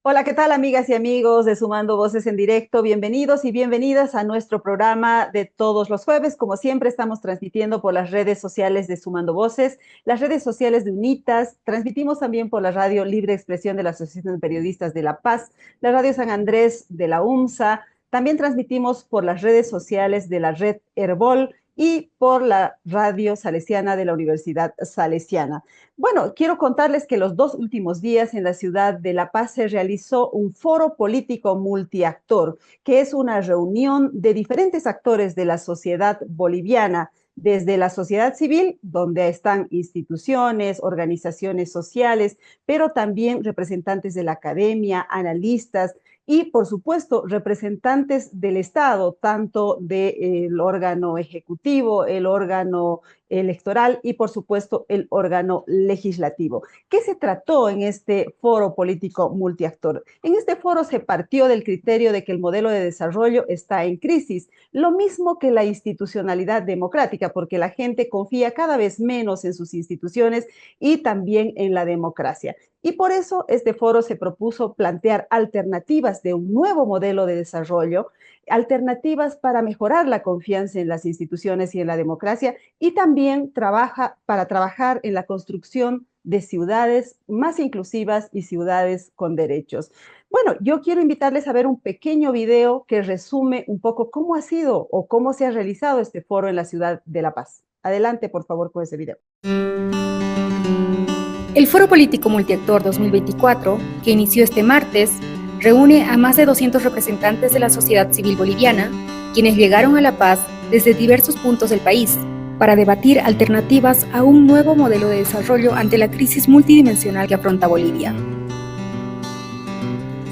Hola, ¿qué tal amigas y amigos de Sumando Voces en Directo? Bienvenidos y bienvenidas a nuestro programa de todos los jueves. Como siempre, estamos transmitiendo por las redes sociales de Sumando Voces, las redes sociales de UNITAS, transmitimos también por la Radio Libre Expresión de la Asociación de Periodistas de La Paz, la Radio San Andrés de la UMSA, también transmitimos por las redes sociales de la Red Herbol y por la Radio Salesiana de la Universidad Salesiana. Bueno, quiero contarles que los 2 últimos días en la ciudad de La Paz se realizó un foro político multiactor, que es una reunión de diferentes actores de la sociedad boliviana, desde la sociedad civil, donde están instituciones, organizaciones sociales, pero también representantes de la academia, analistas y, por supuesto, representantes del Estado, tanto del órgano ejecutivo, el órgano electoral y, por supuesto, el órgano legislativo. ¿Qué se trató en este foro político multiactor? En este foro se partió del criterio de que el modelo de desarrollo está en crisis, lo mismo que la institucionalidad democrática, porque la gente confía cada vez menos en sus instituciones y también en la democracia. Y por eso este foro se propuso plantear alternativas de un nuevo modelo de desarrollo, alternativas para mejorar la confianza en las instituciones y en la democracia, y también para trabajar en la construcción de ciudades más inclusivas y ciudades con derechos. Bueno, yo quiero invitarles a ver un pequeño video que resume un poco cómo ha sido o cómo se ha realizado este foro en la ciudad de La Paz. Adelante, por favor, con ese video. El Foro Político Multiactor 2024, que inició este martes, reúne a más de 200 representantes de la sociedad civil boliviana, quienes llegaron a La Paz desde diversos puntos del país, para debatir alternativas a un nuevo modelo de desarrollo ante la crisis multidimensional que afronta Bolivia.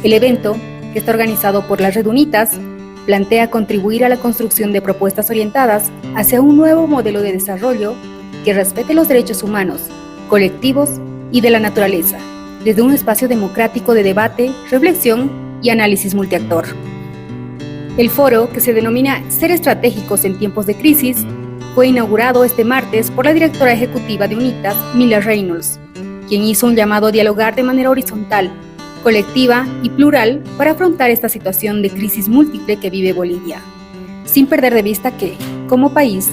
El evento, que está organizado por la Red UNITAS, plantea contribuir a la construcción de propuestas orientadas hacia un nuevo modelo de desarrollo que respete los derechos humanos, colectivos y de la naturaleza, desde un espacio democrático de debate, reflexión y análisis multiactor. El foro, que se denomina Ser Estratégicos en Tiempos de Crisis, fue inaugurado este martes por la directora ejecutiva de UNITAS, Mila Reynolds, quien hizo un llamado a dialogar de manera horizontal, colectiva y plural para afrontar esta situación de crisis múltiple que vive Bolivia, sin perder de vista que, como país,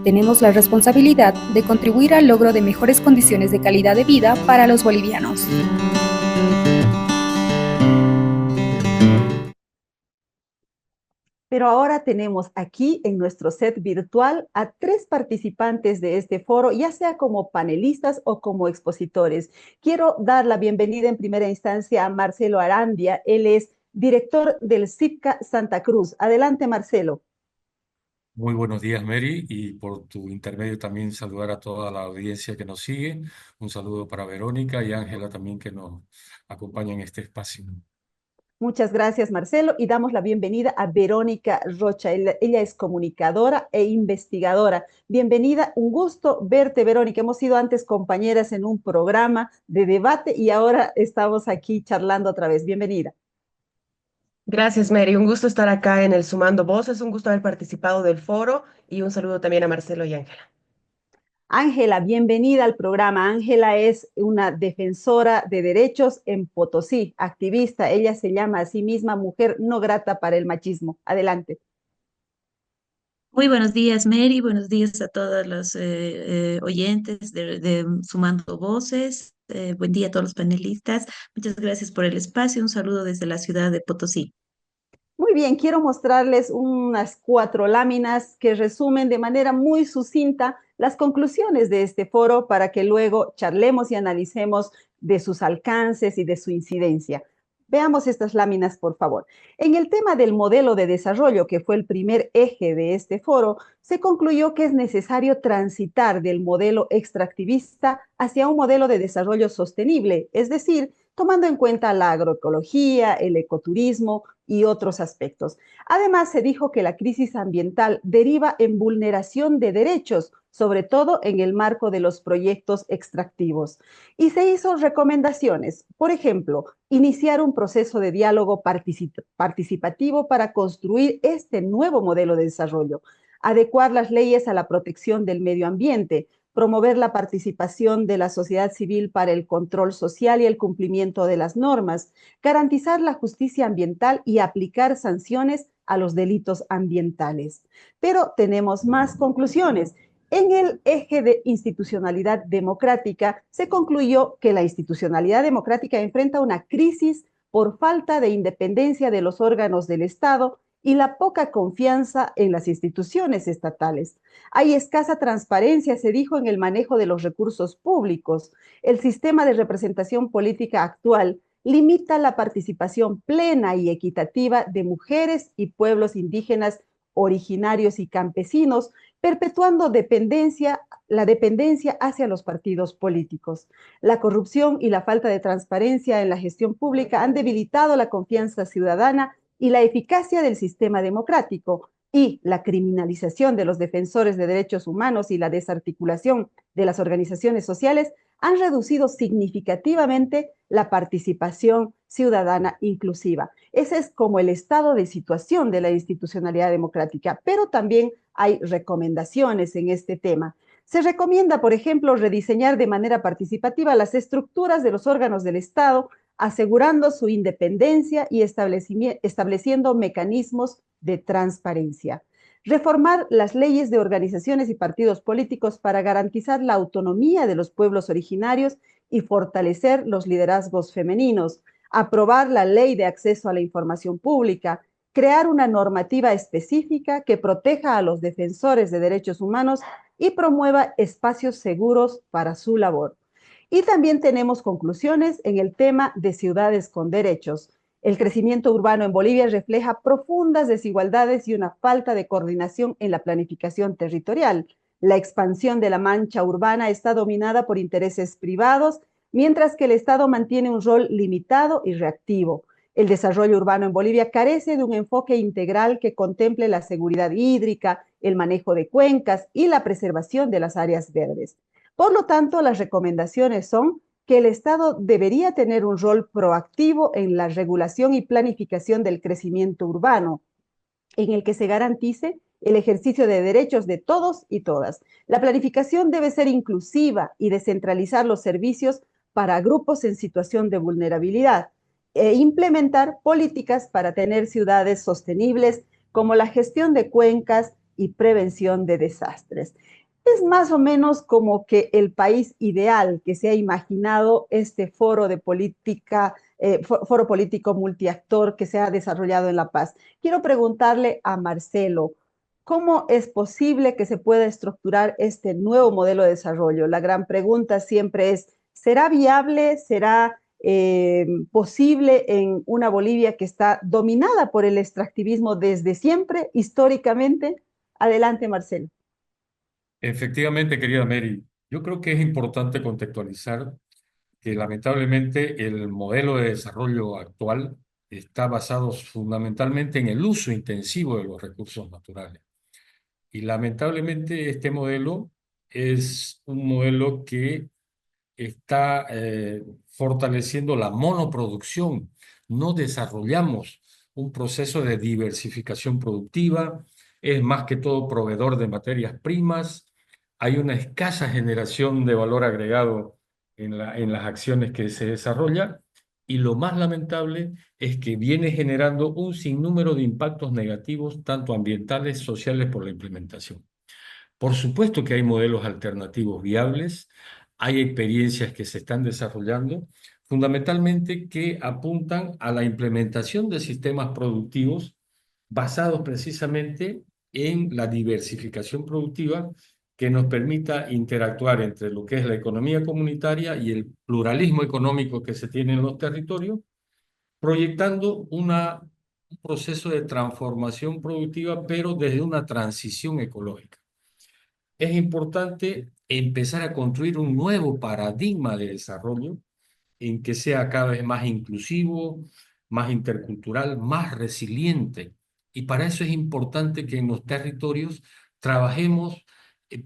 tenemos la responsabilidad de contribuir al logro de mejores condiciones de calidad de vida para los bolivianos. Pero ahora tenemos aquí en nuestro set virtual a 3 participantes de este foro, ya sea como panelistas o como expositores. Quiero dar la bienvenida en primera instancia a Marcelo Arandia. Él es director del CIPCA Santa Cruz. Adelante, Marcelo. Muy buenos días, Mary, y por tu intermedio también saludar a toda la audiencia que nos sigue. Un saludo para Verónica y Ángela también que nos acompañan en este espacio. Muchas gracias, Marcelo, y damos la bienvenida a Verónica Rocha. Ella es comunicadora e investigadora. Bienvenida, un gusto verte, Verónica. Hemos sido antes compañeras en un programa de debate y ahora estamos aquí charlando otra vez. Bienvenida. Gracias, Mary. Un gusto estar acá en el Sumando Voces, un gusto haber participado del foro y un saludo también a Marcelo y Ángela. Ángela, bienvenida al programa. Ángela es una defensora de derechos en Potosí, activista. Ella se llama a sí misma Mujer No Grata para el Machismo. Adelante. Muy buenos días, Mary. Buenos días a todos los oyentes de Sumando Voces. Buen día a todos los panelistas. Muchas gracias por el espacio. Un saludo desde la ciudad de Potosí. Muy bien, quiero mostrarles unas 4 láminas que resumen de manera muy sucinta las conclusiones de este foro para que luego charlemos y analicemos de sus alcances y de su incidencia. Veamos estas láminas, por favor. En el tema del modelo de desarrollo, que fue el primer eje de este foro, se concluyó que es necesario transitar del modelo extractivista hacia un modelo de desarrollo sostenible, es decir, tomando en cuenta la agroecología, el ecoturismo y otros aspectos. Además, se dijo que la crisis ambiental deriva en vulneración de derechos, sobre todo en el marco de los proyectos extractivos. Y se hizo recomendaciones, por ejemplo, iniciar un proceso de diálogo participativo para construir este nuevo modelo de desarrollo, adecuar las leyes a la protección del medio ambiente, promover la participación de la sociedad civil para el control social y el cumplimiento de las normas, garantizar la justicia ambiental y aplicar sanciones a los delitos ambientales. Pero tenemos más conclusiones. En el eje de institucionalidad democrática, se concluyó que la institucionalidad democrática enfrenta una crisis por falta de independencia de los órganos del Estado y la poca confianza en las instituciones estatales. Hay escasa transparencia, se dijo, en el manejo de los recursos públicos. El sistema de representación política actual limita la participación plena y equitativa de mujeres y pueblos indígenas originarios y campesinos, perpetuando la dependencia hacia los partidos políticos. La corrupción y la falta de transparencia en la gestión pública han debilitado la confianza ciudadana y la eficacia del sistema democrático, y la criminalización de los defensores de derechos humanos y la desarticulación de las organizaciones sociales han reducido significativamente la participación ciudadana inclusiva. Ese es como el estado de situación de la institucionalidad democrática, pero también hay recomendaciones en este tema. Se recomienda, por ejemplo, rediseñar de manera participativa las estructuras de los órganos del Estado, asegurando su independencia y estableciendo mecanismos de transparencia. Reformar las leyes de organizaciones y partidos políticos para garantizar la autonomía de los pueblos originarios y fortalecer los liderazgos femeninos. Aprobar la ley de acceso a la información pública. Crear una normativa específica que proteja a los defensores de derechos humanos y promueva espacios seguros para su labor. Y también tenemos conclusiones en el tema de ciudades con derechos. El crecimiento urbano en Bolivia refleja profundas desigualdades y una falta de coordinación en la planificación territorial. La expansión de la mancha urbana está dominada por intereses privados, mientras que el Estado mantiene un rol limitado y reactivo. El desarrollo urbano en Bolivia carece de un enfoque integral que contemple la seguridad hídrica, el manejo de cuencas y la preservación de las áreas verdes. Por lo tanto, las recomendaciones son que el Estado debería tener un rol proactivo en la regulación y planificación del crecimiento urbano, en el que se garantice el ejercicio de derechos de todos y todas. La planificación debe ser inclusiva y descentralizar los servicios para grupos en situación de vulnerabilidad e implementar políticas para tener ciudades sostenibles como la gestión de cuencas y prevención de desastres. Es más o menos como que el país ideal que se ha imaginado este foro de política, foro político multiactor que se ha desarrollado en La Paz. Quiero preguntarle a Marcelo, ¿cómo es posible que se pueda estructurar este nuevo modelo de desarrollo? La gran pregunta siempre es, ¿será viable? ¿Será posible en una Bolivia que está dominada por el extractivismo desde siempre, históricamente? Adelante, Marcelo. Efectivamente, querida Mary, yo creo que es importante contextualizar que lamentablemente el modelo de desarrollo actual está basado fundamentalmente en el uso intensivo de los recursos naturales. Y lamentablemente este modelo es un modelo que está fortaleciendo la monoproducción. No desarrollamos un proceso de diversificación productiva, es más que todo proveedor de materias primas, hay una escasa generación de valor agregado en las acciones que se desarrolla, y lo más lamentable es que viene generando un sinnúmero de impactos negativos, tanto ambientales, sociales, por la implementación. Por supuesto que hay modelos alternativos viables, hay experiencias que se están desarrollando, fundamentalmente que apuntan a la implementación de sistemas productivos basados precisamente en la diversificación productiva que nos permita interactuar entre lo que es la economía comunitaria y el pluralismo económico que se tiene en los territorios, proyectando un proceso de transformación productiva, pero desde una transición ecológica. Es importante empezar a construir un nuevo paradigma de desarrollo en que sea cada vez más inclusivo, más intercultural, más resiliente. Y para eso es importante que en los territorios trabajemos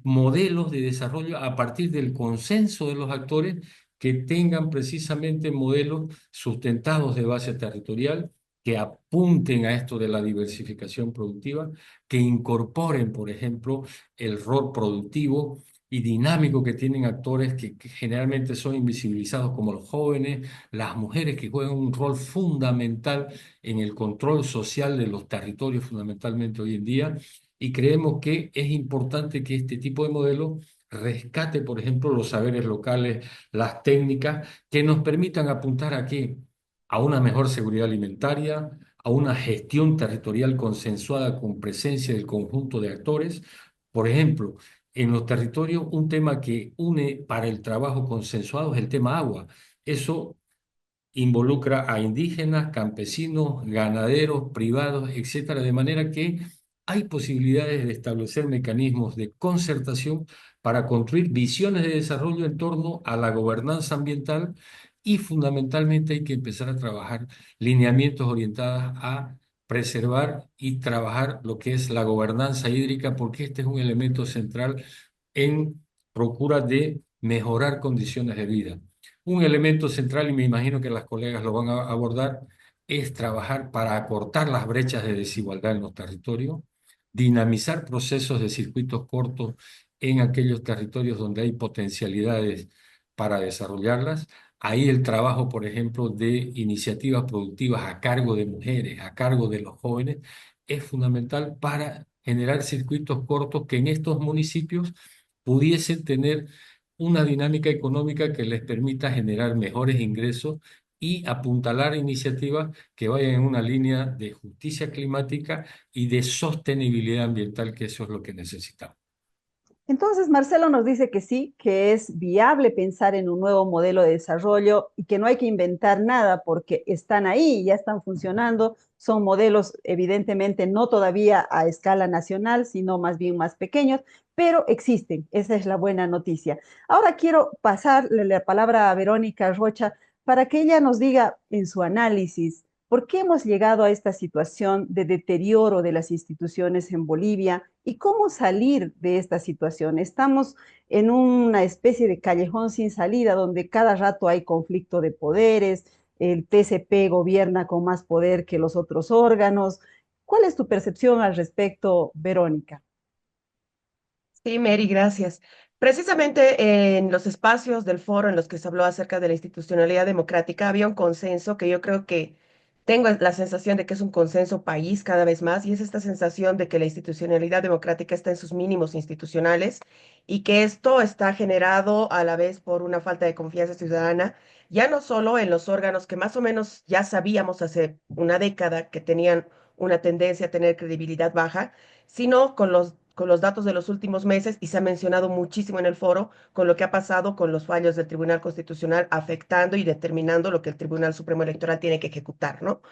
modelos de desarrollo a partir del consenso de los actores que tengan precisamente modelos sustentados de base territorial, que apunten a esto de la diversificación productiva, que incorporen, por ejemplo, el rol productivo y dinámico que tienen actores que generalmente son invisibilizados como los jóvenes, las mujeres que juegan un rol fundamental en el control social de los territorios fundamentalmente hoy en día. Y creemos que es importante que este tipo de modelo rescate, por ejemplo, los saberes locales, las técnicas que nos permitan apuntar aquí a una mejor seguridad alimentaria, a una gestión territorial consensuada con presencia del conjunto de actores. Por ejemplo, en los territorios, un tema que une para el trabajo consensuado es el tema agua. Eso involucra a indígenas, campesinos, ganaderos, privados, etcétera, de manera que hay posibilidades de establecer mecanismos de concertación para construir visiones de desarrollo en torno a la gobernanza ambiental y fundamentalmente hay que empezar a trabajar lineamientos orientados a preservar y trabajar lo que es la gobernanza hídrica, porque este es un elemento central en procura de mejorar condiciones de vida. Un elemento central, y me imagino que las colegas lo van a abordar, es trabajar para acortar las brechas de desigualdad en los territorios, dinamizar procesos de circuitos cortos en aquellos territorios donde hay potencialidades para desarrollarlas. Ahí el trabajo, por ejemplo, de iniciativas productivas a cargo de mujeres, a cargo de los jóvenes, es fundamental para generar circuitos cortos que en estos municipios pudiesen tener una dinámica económica que les permita generar mejores ingresos y apuntalar iniciativas que vayan en una línea de justicia climática y de sostenibilidad ambiental, que eso es lo que necesitamos. Entonces, Marcelo nos dice que sí, que es viable pensar en un nuevo modelo de desarrollo y que no hay que inventar nada porque están ahí, ya están funcionando. Son modelos evidentemente no todavía a escala nacional, sino más bien más pequeños, pero existen. Esa es la buena noticia. Ahora quiero pasarle la palabra a Verónica Rocha para que ella nos diga en su análisis por qué hemos llegado a esta situación de deterioro de las instituciones en Bolivia y cómo salir de esta situación. Estamos en una especie de callejón sin salida donde cada rato hay conflicto de poderes, el TCP gobierna con más poder que los otros órganos. ¿Cuál es tu percepción al respecto, Verónica? Sí, Mary, gracias. Precisamente en los espacios del foro en los que se habló acerca de la institucionalidad democrática había un consenso que yo creo que tengo la sensación de que es un consenso país cada vez más y es esta sensación de que la institucionalidad democrática está en sus mínimos institucionales y que esto está generado a la vez por una falta de confianza ciudadana, ya no solo en los órganos que más o menos ya sabíamos hace una década que tenían una tendencia a tener credibilidad baja, sino con los datos de los últimos meses, y se ha mencionado muchísimo en el foro, con lo que ha pasado con los fallos del Tribunal Constitucional afectando y determinando lo que el Tribunal Supremo Electoral tiene que ejecutar, ¿no?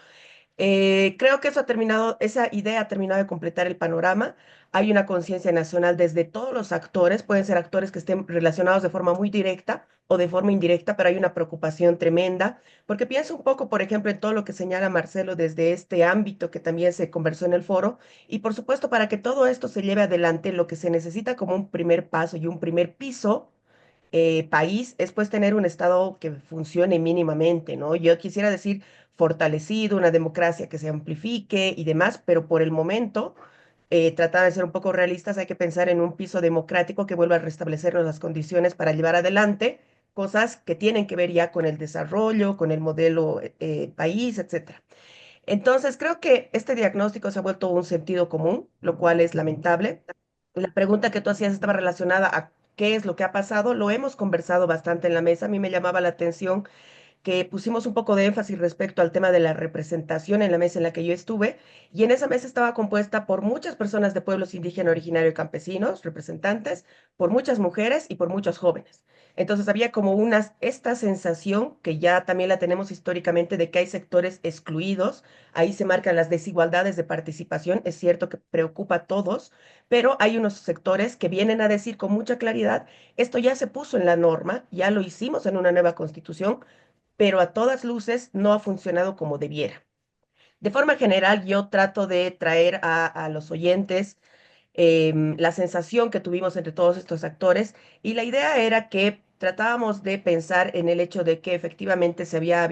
Creo que eso ha terminado, esa idea ha terminado de completar el panorama. Hay una conciencia nacional desde todos los actores, pueden ser actores que estén relacionados de forma muy directa o de forma indirecta, pero hay una preocupación tremenda, porque pienso un poco, por ejemplo, en todo lo que señala Marcelo desde este ámbito que también se conversó en el foro, y por supuesto, para que todo esto se lleve adelante, lo que se necesita como un primer paso y un primer piso país es pues tener un Estado que funcione mínimamente, ¿no? Yo quisiera decir fortalecido, una democracia que se amplifique y demás, pero por el momento, tratando de ser un poco realistas, hay que pensar en un piso democrático que vuelva a restablecernos las condiciones para llevar adelante cosas que tienen que ver ya con el desarrollo, con el modelo país, etcétera. Entonces, creo que este diagnóstico se ha vuelto un sentido común, lo cual es lamentable. La pregunta que tú hacías estaba relacionada a qué es lo que ha pasado. Lo hemos conversado bastante en la mesa. A mí me llamaba la atención que pusimos un poco de énfasis respecto al tema de la representación en la mesa en la que yo estuve, y en esa mesa estaba compuesta por muchas personas de pueblos indígenas originarios y campesinos, representantes, por muchas mujeres y por muchos jóvenes. Entonces había como esta sensación que ya también la tenemos históricamente de que hay sectores excluidos, ahí se marcan las desigualdades de participación, es cierto que preocupa a todos, pero hay unos sectores que vienen a decir con mucha claridad, esto ya se puso en la norma, ya lo hicimos en una nueva constitución, pero a todas luces no ha funcionado como debiera. De forma general, yo trato de traer a los oyentes la sensación que tuvimos entre todos estos actores y la idea era que tratábamos de pensar en el hecho de que efectivamente se había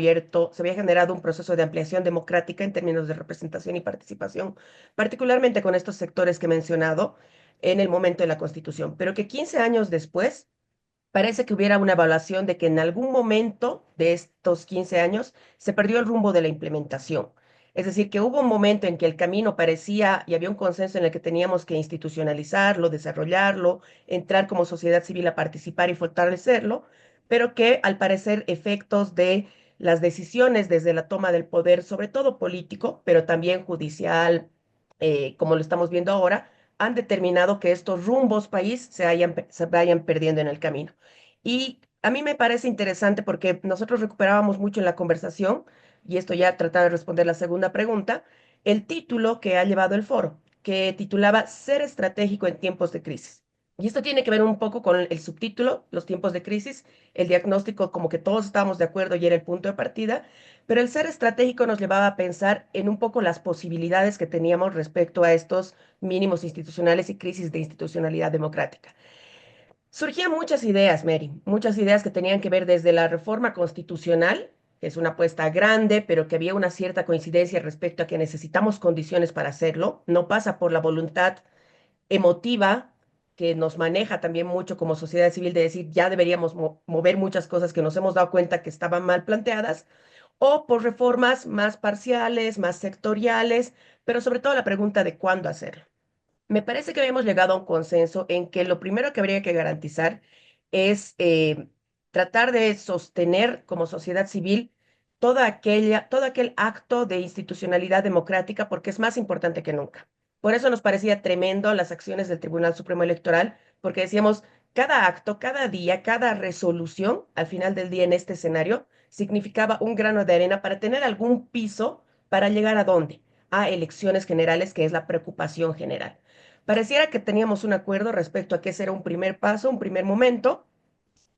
generado un proceso de ampliación democrática en términos de representación y participación, particularmente con estos sectores que he mencionado en el momento de la Constitución, pero que 15 años después parece que hubiera una evaluación de que en algún momento de estos 15 años se perdió el rumbo de la implementación. Es decir, que hubo un momento en que el camino parecía y había un consenso en el que teníamos que institucionalizarlo, desarrollarlo, entrar como sociedad civil a participar y fortalecerlo, pero que al parecer efectos de las decisiones desde la toma del poder, sobre todo político, pero también judicial, como lo estamos viendo ahora, han determinado que estos rumbos país se vayan perdiendo en el camino. Y a mí me parece interesante porque nosotros recuperábamos mucho en la conversación, y esto ya trataba de responder la segunda pregunta, el título que ha llevado el foro, que titulaba Ser estratégico en tiempos de crisis. Y esto tiene que ver un poco con el subtítulo, los tiempos de crisis, el diagnóstico como que todos estábamos de acuerdo y era el punto de partida, pero el ser estratégico nos llevaba a pensar en un poco las posibilidades que teníamos respecto a estos mínimos institucionales y crisis de institucionalidad democrática. Surgían muchas ideas, Mary, muchas ideas que tenían que ver desde la reforma constitucional, que es una apuesta grande, pero que había una cierta coincidencia respecto a que necesitamos condiciones para hacerlo. No pasa por la voluntad emotiva que nos maneja también mucho como sociedad civil de decir ya deberíamos mover muchas cosas que nos hemos dado cuenta que estaban mal planteadas, o por reformas más parciales, más sectoriales, pero sobre todo la pregunta de cuándo hacerlo. Me parece que habíamos llegado a un consenso en que lo primero que habría que garantizar es tratar de sostener como sociedad civil todo aquel acto de institucionalidad democrática porque es más importante que nunca. Por eso nos parecía tremendo las acciones del Tribunal Supremo Electoral, porque decíamos, cada acto, cada día, cada resolución, al final del día en este escenario, significaba un grano de arena para tener algún piso para llegar a dónde, a elecciones generales, que es la preocupación general. Pareciera que teníamos un acuerdo respecto a que ese era un primer paso, un primer momento,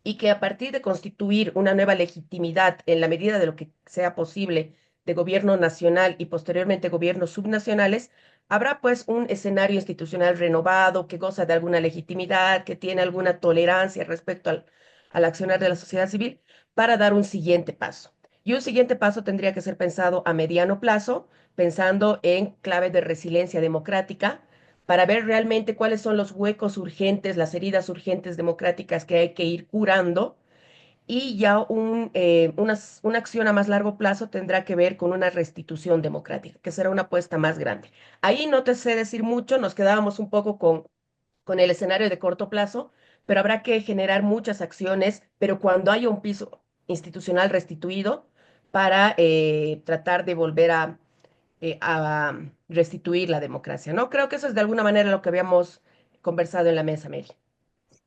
y que a partir de constituir una nueva legitimidad en la medida de lo que sea posible de gobierno nacional y posteriormente gobiernos subnacionales, habrá pues un escenario institucional renovado que goza de alguna legitimidad, que tiene alguna tolerancia respecto al accionar de la sociedad civil para dar un siguiente paso. Y un siguiente paso tendría que ser pensado a mediano plazo, pensando en clave de resiliencia democrática, para ver realmente cuáles son los huecos urgentes, las heridas urgentes democráticas que hay que ir curando. Y ya una acción a más largo plazo tendrá que ver con una restitución democrática, que será una apuesta más grande. Ahí no te sé decir mucho, nos quedábamos un poco con el escenario de corto plazo, pero habrá que generar muchas acciones, pero cuando haya un piso institucional restituido para tratar de volver a restituir la democracia, ¿no? Creo que eso es de alguna manera lo que habíamos conversado en la mesa, Mary.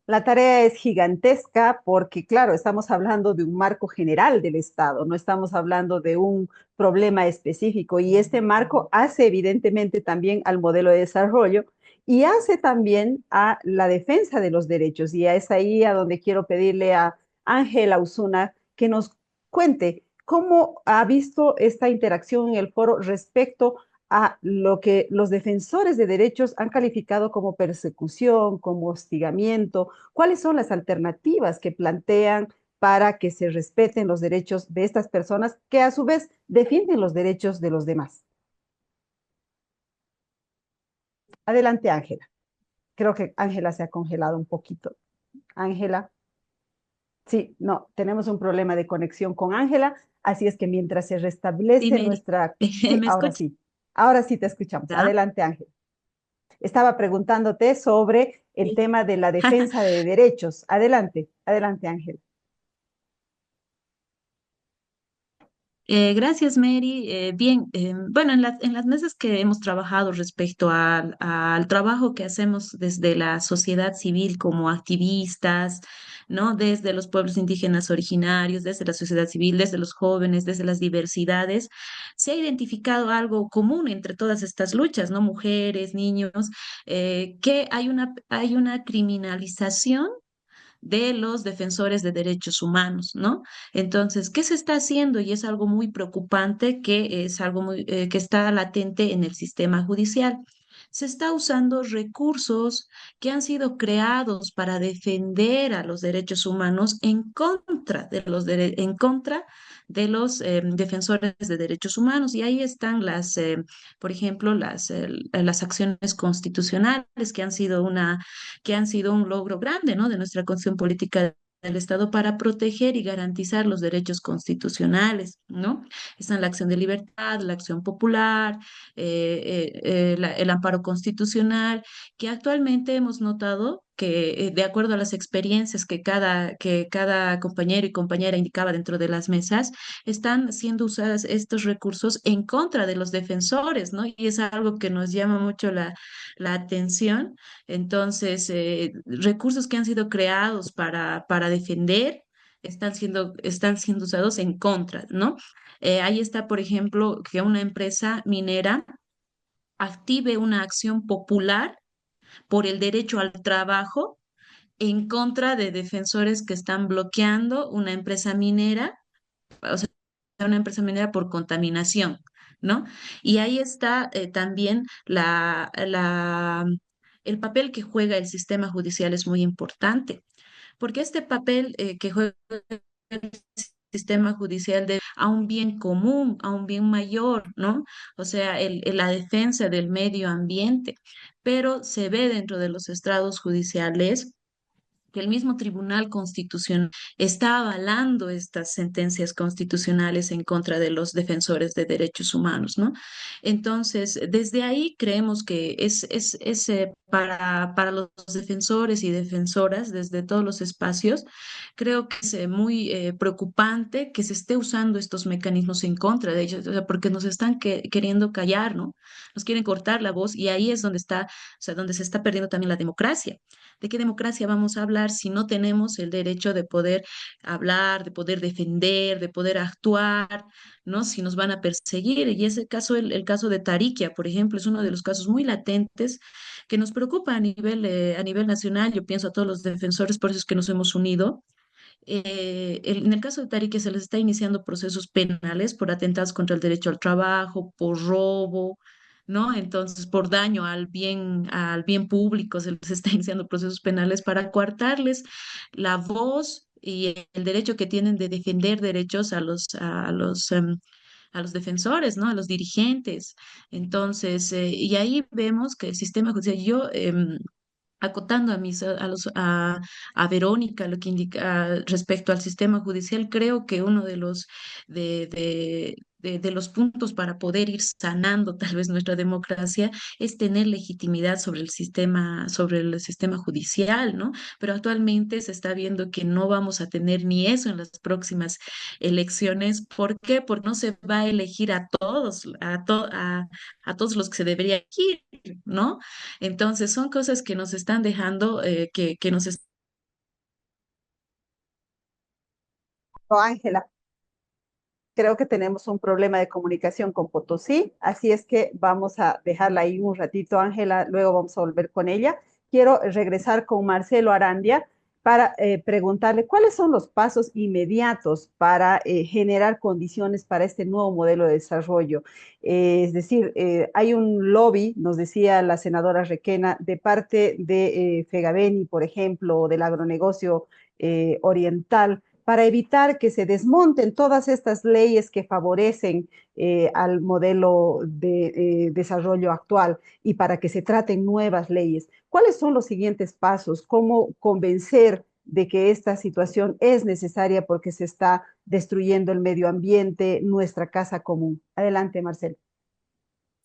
La tarea es gigantesca porque, claro, estamos hablando de un marco general del Estado, no estamos hablando de un problema específico y este marco hace evidentemente también al modelo de desarrollo y hace también a la defensa de los derechos. Y es ahí a donde quiero pedirle a Ángela Osuna que nos cuente cómo ha visto esta interacción en el foro respecto a lo que los defensores de derechos han calificado como persecución, como hostigamiento. ¿Cuáles son las alternativas que plantean para que se respeten los derechos de estas personas que a su vez defienden los derechos de los demás? Adelante, Ángela. Creo que Ángela se ha congelado un poquito. Ángela. Sí, no, tenemos un problema de conexión con Ángela, así es que mientras se Sí, restablece Mary, nuestra... Sí, ¿me escuchas? ahora sí te escuchamos. Adelante, Ángela. Estaba preguntándote sobre el Sí. tema de la defensa de derechos. Adelante, adelante, Ángela. Gracias, Mary. Bien, bueno, en las mesas que hemos trabajado respecto al trabajo que hacemos desde la sociedad civil como activistas, ¿no? Desde los pueblos indígenas originarios, desde la sociedad civil, desde los jóvenes, desde las diversidades, se ha identificado algo común entre todas estas luchas, ¿no? Mujeres, niños, que hay una criminalización de los defensores de derechos humanos, ¿no? Entonces, ¿qué se está haciendo? Y es algo muy preocupante que es algo que está latente en el sistema judicial. Se está usando recursos que han sido creados para defender a los derechos humanos en contra de los defensores de derechos humanos. Y ahí están por ejemplo, las acciones constitucionales que han sido un logro grande, ¿no? De nuestra Constitución Política del Estado para proteger y garantizar los derechos constitucionales, ¿no? Están la acción de libertad, la acción popular, el amparo constitucional, que actualmente hemos notado que de acuerdo a las experiencias que cada compañero y compañera indicaba dentro de las mesas, están siendo usados estos recursos en contra de los defensores, ¿no? Y es algo que nos llama mucho la atención. Entonces, recursos que han sido creados para defender están siendo usados en contra, ¿no? Ahí está, por ejemplo, que una empresa minera active una acción popular por el derecho al trabajo en contra de defensores que están bloqueando una empresa minera, o sea, una empresa minera por contaminación, ¿no? Y ahí está también el papel que juega el sistema judicial es muy importante, porque este papel que juega el sistema judicial a un bien común, a un bien mayor, ¿no? O sea, la defensa del medio ambiente, pero se ve dentro de los estrados judiciales que el mismo Tribunal Constitucional está avalando estas sentencias constitucionales en contra de los defensores de derechos humanos, ¿no? Entonces, desde ahí creemos que para los defensores y defensoras, desde todos los espacios, creo que es muy preocupante que se esté usando estos mecanismos en contra de ellos, o sea, porque nos están queriendo callar, ¿no? Nos quieren cortar la voz y ahí es donde está, o sea, donde se está perdiendo también la democracia. ¿De qué democracia vamos a hablar si no tenemos el derecho de poder hablar, de poder defender, de poder actuar, ¿no? Si nos van a perseguir. Y ese caso, el caso de Tariquia, por ejemplo, es uno de los casos muy latentes que nos preocupa a nivel nacional. Yo pienso a todos los defensores, por eso es que nos hemos unido. En el caso de Tariquia se les está iniciando procesos penales por atentados contra el derecho al trabajo, por robo, ¿no? Entonces, por daño al bien público, se les está iniciando procesos penales para coartarles la voz y el derecho que tienen de defender derechos a los defensores, ¿no? A los dirigentes. Entonces, y ahí vemos que el sistema judicial, acotando a Verónica lo que indica respecto al sistema judicial, creo que uno de los puntos para poder ir sanando tal vez nuestra democracia es tener legitimidad sobre el sistema judicial, ¿no? Pero actualmente se está viendo que no vamos a tener ni eso en las próximas elecciones. ¿Por qué? Porque no se va a elegir a todos, a todos los que se debería elegir, ¿no? Entonces, son cosas que nos están dejando, que nos están... No, Ángela, creo que tenemos un problema de comunicación con Potosí, así es que vamos a dejarla ahí un ratito, Ángela, luego vamos a volver con ella. Quiero regresar con Marcelo Arandia para preguntarle cuáles son los pasos inmediatos para generar condiciones para este nuevo modelo de desarrollo. Es decir, hay un lobby, nos decía la senadora Requena, de parte de Fegabeni, por ejemplo, o del agronegocio oriental, para evitar que se desmonten todas estas leyes que favorecen al modelo de desarrollo actual y para que se traten nuevas leyes. ¿Cuáles son los siguientes pasos? ¿Cómo convencer de que esta situación es necesaria porque se está destruyendo el medio ambiente, nuestra casa común? Adelante, Marcelo.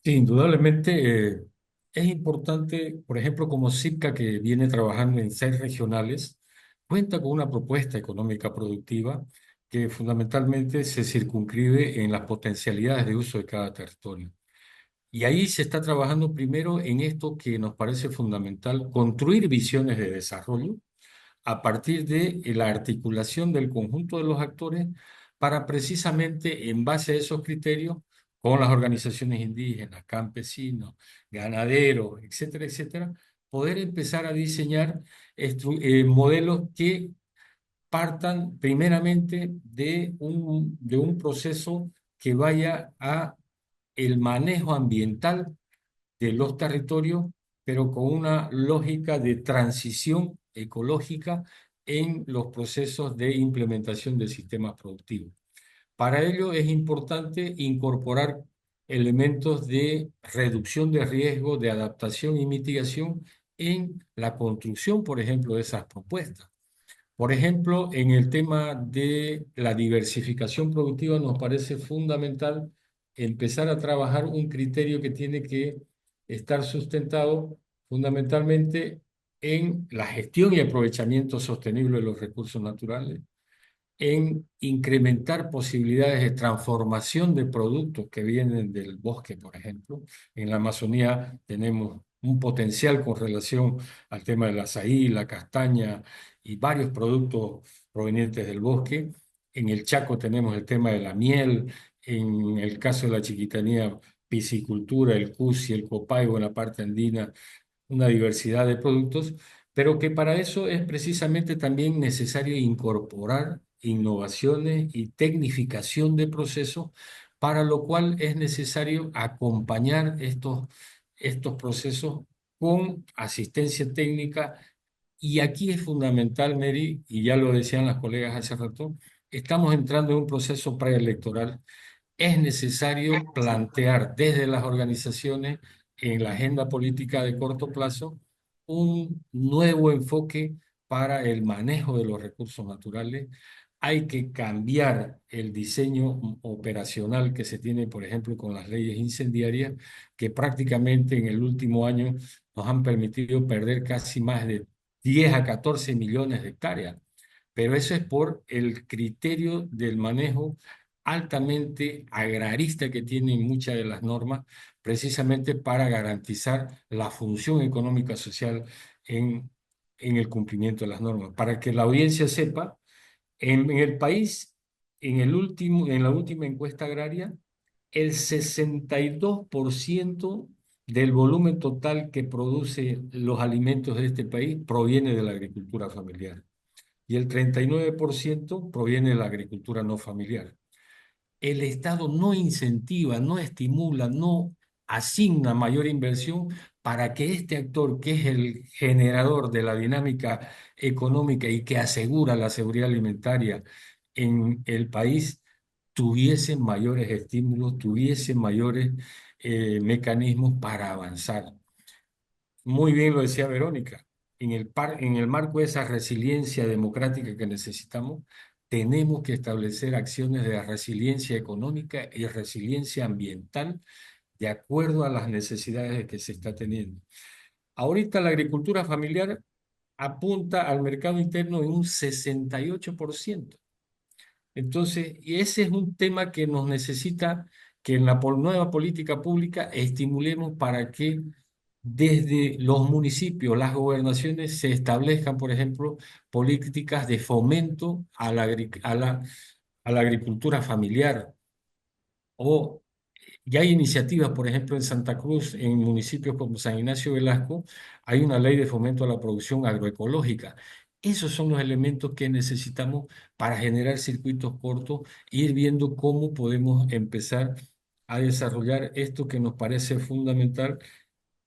Sí, indudablemente es importante, por ejemplo, como CIPCA, que viene trabajando en 6 regionales, cuenta con una propuesta económica productiva que fundamentalmente se circunscribe en las potencialidades de uso de cada territorio. Y ahí se está trabajando primero en esto que nos parece fundamental, construir visiones de desarrollo a partir de la articulación del conjunto de los actores para precisamente en base a esos criterios, con las organizaciones indígenas, campesinos, ganaderos, etcétera, etcétera, poder empezar a diseñar modelos que partan primeramente de un proceso que vaya a el manejo ambiental de los territorios, pero con una lógica de transición ecológica en los procesos de implementación del sistema productivo. Para ello es importante incorporar elementos de reducción de riesgo, de adaptación y mitigación en la construcción, por ejemplo, de esas propuestas. Por ejemplo, en el tema de la diversificación productiva nos parece fundamental empezar a trabajar un criterio que tiene que estar sustentado fundamentalmente en la gestión y aprovechamiento sostenible de los recursos naturales, en incrementar posibilidades de transformación de productos que vienen del bosque, por ejemplo. En la Amazonía tenemos un potencial con relación al tema del azaí, la castaña y varios productos provenientes del bosque. En el Chaco tenemos el tema de la miel, en el caso de la Chiquitanía, piscicultura, el cusi, el copaibo en la parte andina, una diversidad de productos, pero que para eso es precisamente también necesario incorporar innovaciones y tecnificación de procesos, para lo cual es necesario acompañar estos procesos con asistencia técnica. Y aquí es fundamental, Mary, y ya lo decían las colegas hace rato, estamos entrando en un proceso preelectoral. Es necesario plantear desde las organizaciones en la agenda política de corto plazo un nuevo enfoque para el manejo de los recursos naturales. Hay que cambiar el diseño operacional que se tiene, por ejemplo, con las leyes incendiarias, que prácticamente en el último año nos han permitido perder casi más de 10 a 14 millones de hectáreas. Pero eso es por el criterio del manejo altamente agrarista que tienen muchas de las normas, precisamente para garantizar la función económica social en, en el cumplimiento de las normas. Para que la audiencia sepa, en el país, en la última encuesta agraria, el 62% del volumen total que produce los alimentos de este país proviene de la agricultura familiar y el 39% proviene de la agricultura no familiar. El Estado no incentiva, no estimula, no asigna mayor inversión para que este actor, que es el generador de la dinámica económica y que asegura la seguridad alimentaria en el país, tuviese mayores estímulos, tuviese mayores mecanismos para avanzar. Muy bien lo decía Verónica, en el marco de esa resiliencia democrática que necesitamos, tenemos que establecer acciones de resiliencia económica y resiliencia ambiental de acuerdo a las necesidades que se está teniendo. Ahorita la agricultura familiar apunta al mercado interno en un 68%. Entonces, y ese es un tema que nos necesita que en la nueva política pública estimulemos para que desde los municipios, las gobernaciones, se establezcan, por ejemplo, políticas de fomento a la agricultura familiar. O ya hay iniciativas, por ejemplo, en Santa Cruz, en municipios como San Ignacio Velasco, hay una ley de fomento a la producción agroecológica. Esos son los elementos que necesitamos para generar circuitos cortos e ir viendo cómo podemos empezar a desarrollar esto que nos parece fundamental,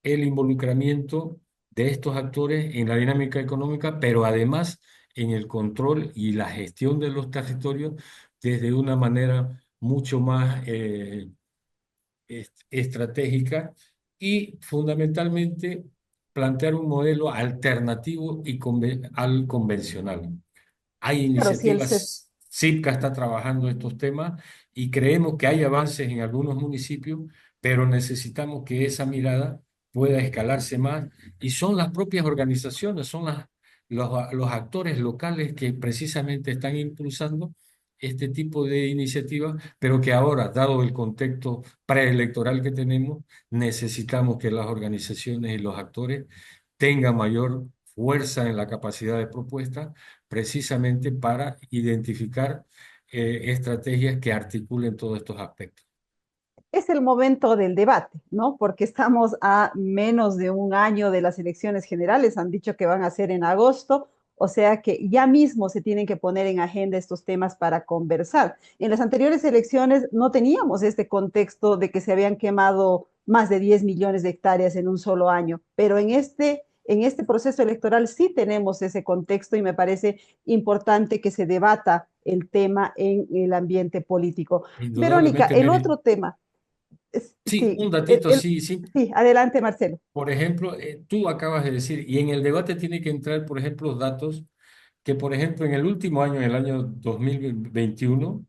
el involucramiento de estos actores en la dinámica económica, pero además en el control y la gestión de los territorios desde una manera mucho más estratégica y fundamentalmente plantear un modelo alternativo y al convencional. Hay Claro, si el iniciativas, CIPCA está trabajando estos temas y creemos que hay avances en algunos municipios, pero necesitamos que esa mirada pueda escalarse más y son las propias organizaciones, son los actores locales que precisamente están impulsando este tipo de iniciativas, pero que ahora, dado el contexto preelectoral que tenemos, necesitamos que las organizaciones y los actores tengan mayor fuerza en la capacidad de propuesta, precisamente para identificar estrategias que articulen todos estos aspectos. Es el momento del debate, ¿no? Porque estamos a menos de un año de las elecciones generales, han dicho que van a ser en agosto, o sea que ya mismo se tienen que poner en agenda estos temas para conversar. En las anteriores elecciones no teníamos este contexto de que se habían quemado más de 10 millones de hectáreas en un solo año, pero en este proceso electoral sí tenemos ese contexto y me parece importante que se debata el tema en el ambiente político. Verónica, Indudablemente, el Mary. otro tema, Sí, sí, un datito, sí, sí. sí, adelante, Marcelo. Por ejemplo, tú acabas de decir, y en el debate tiene que entrar, por ejemplo, datos que, por ejemplo, en el último año, en el año 2021,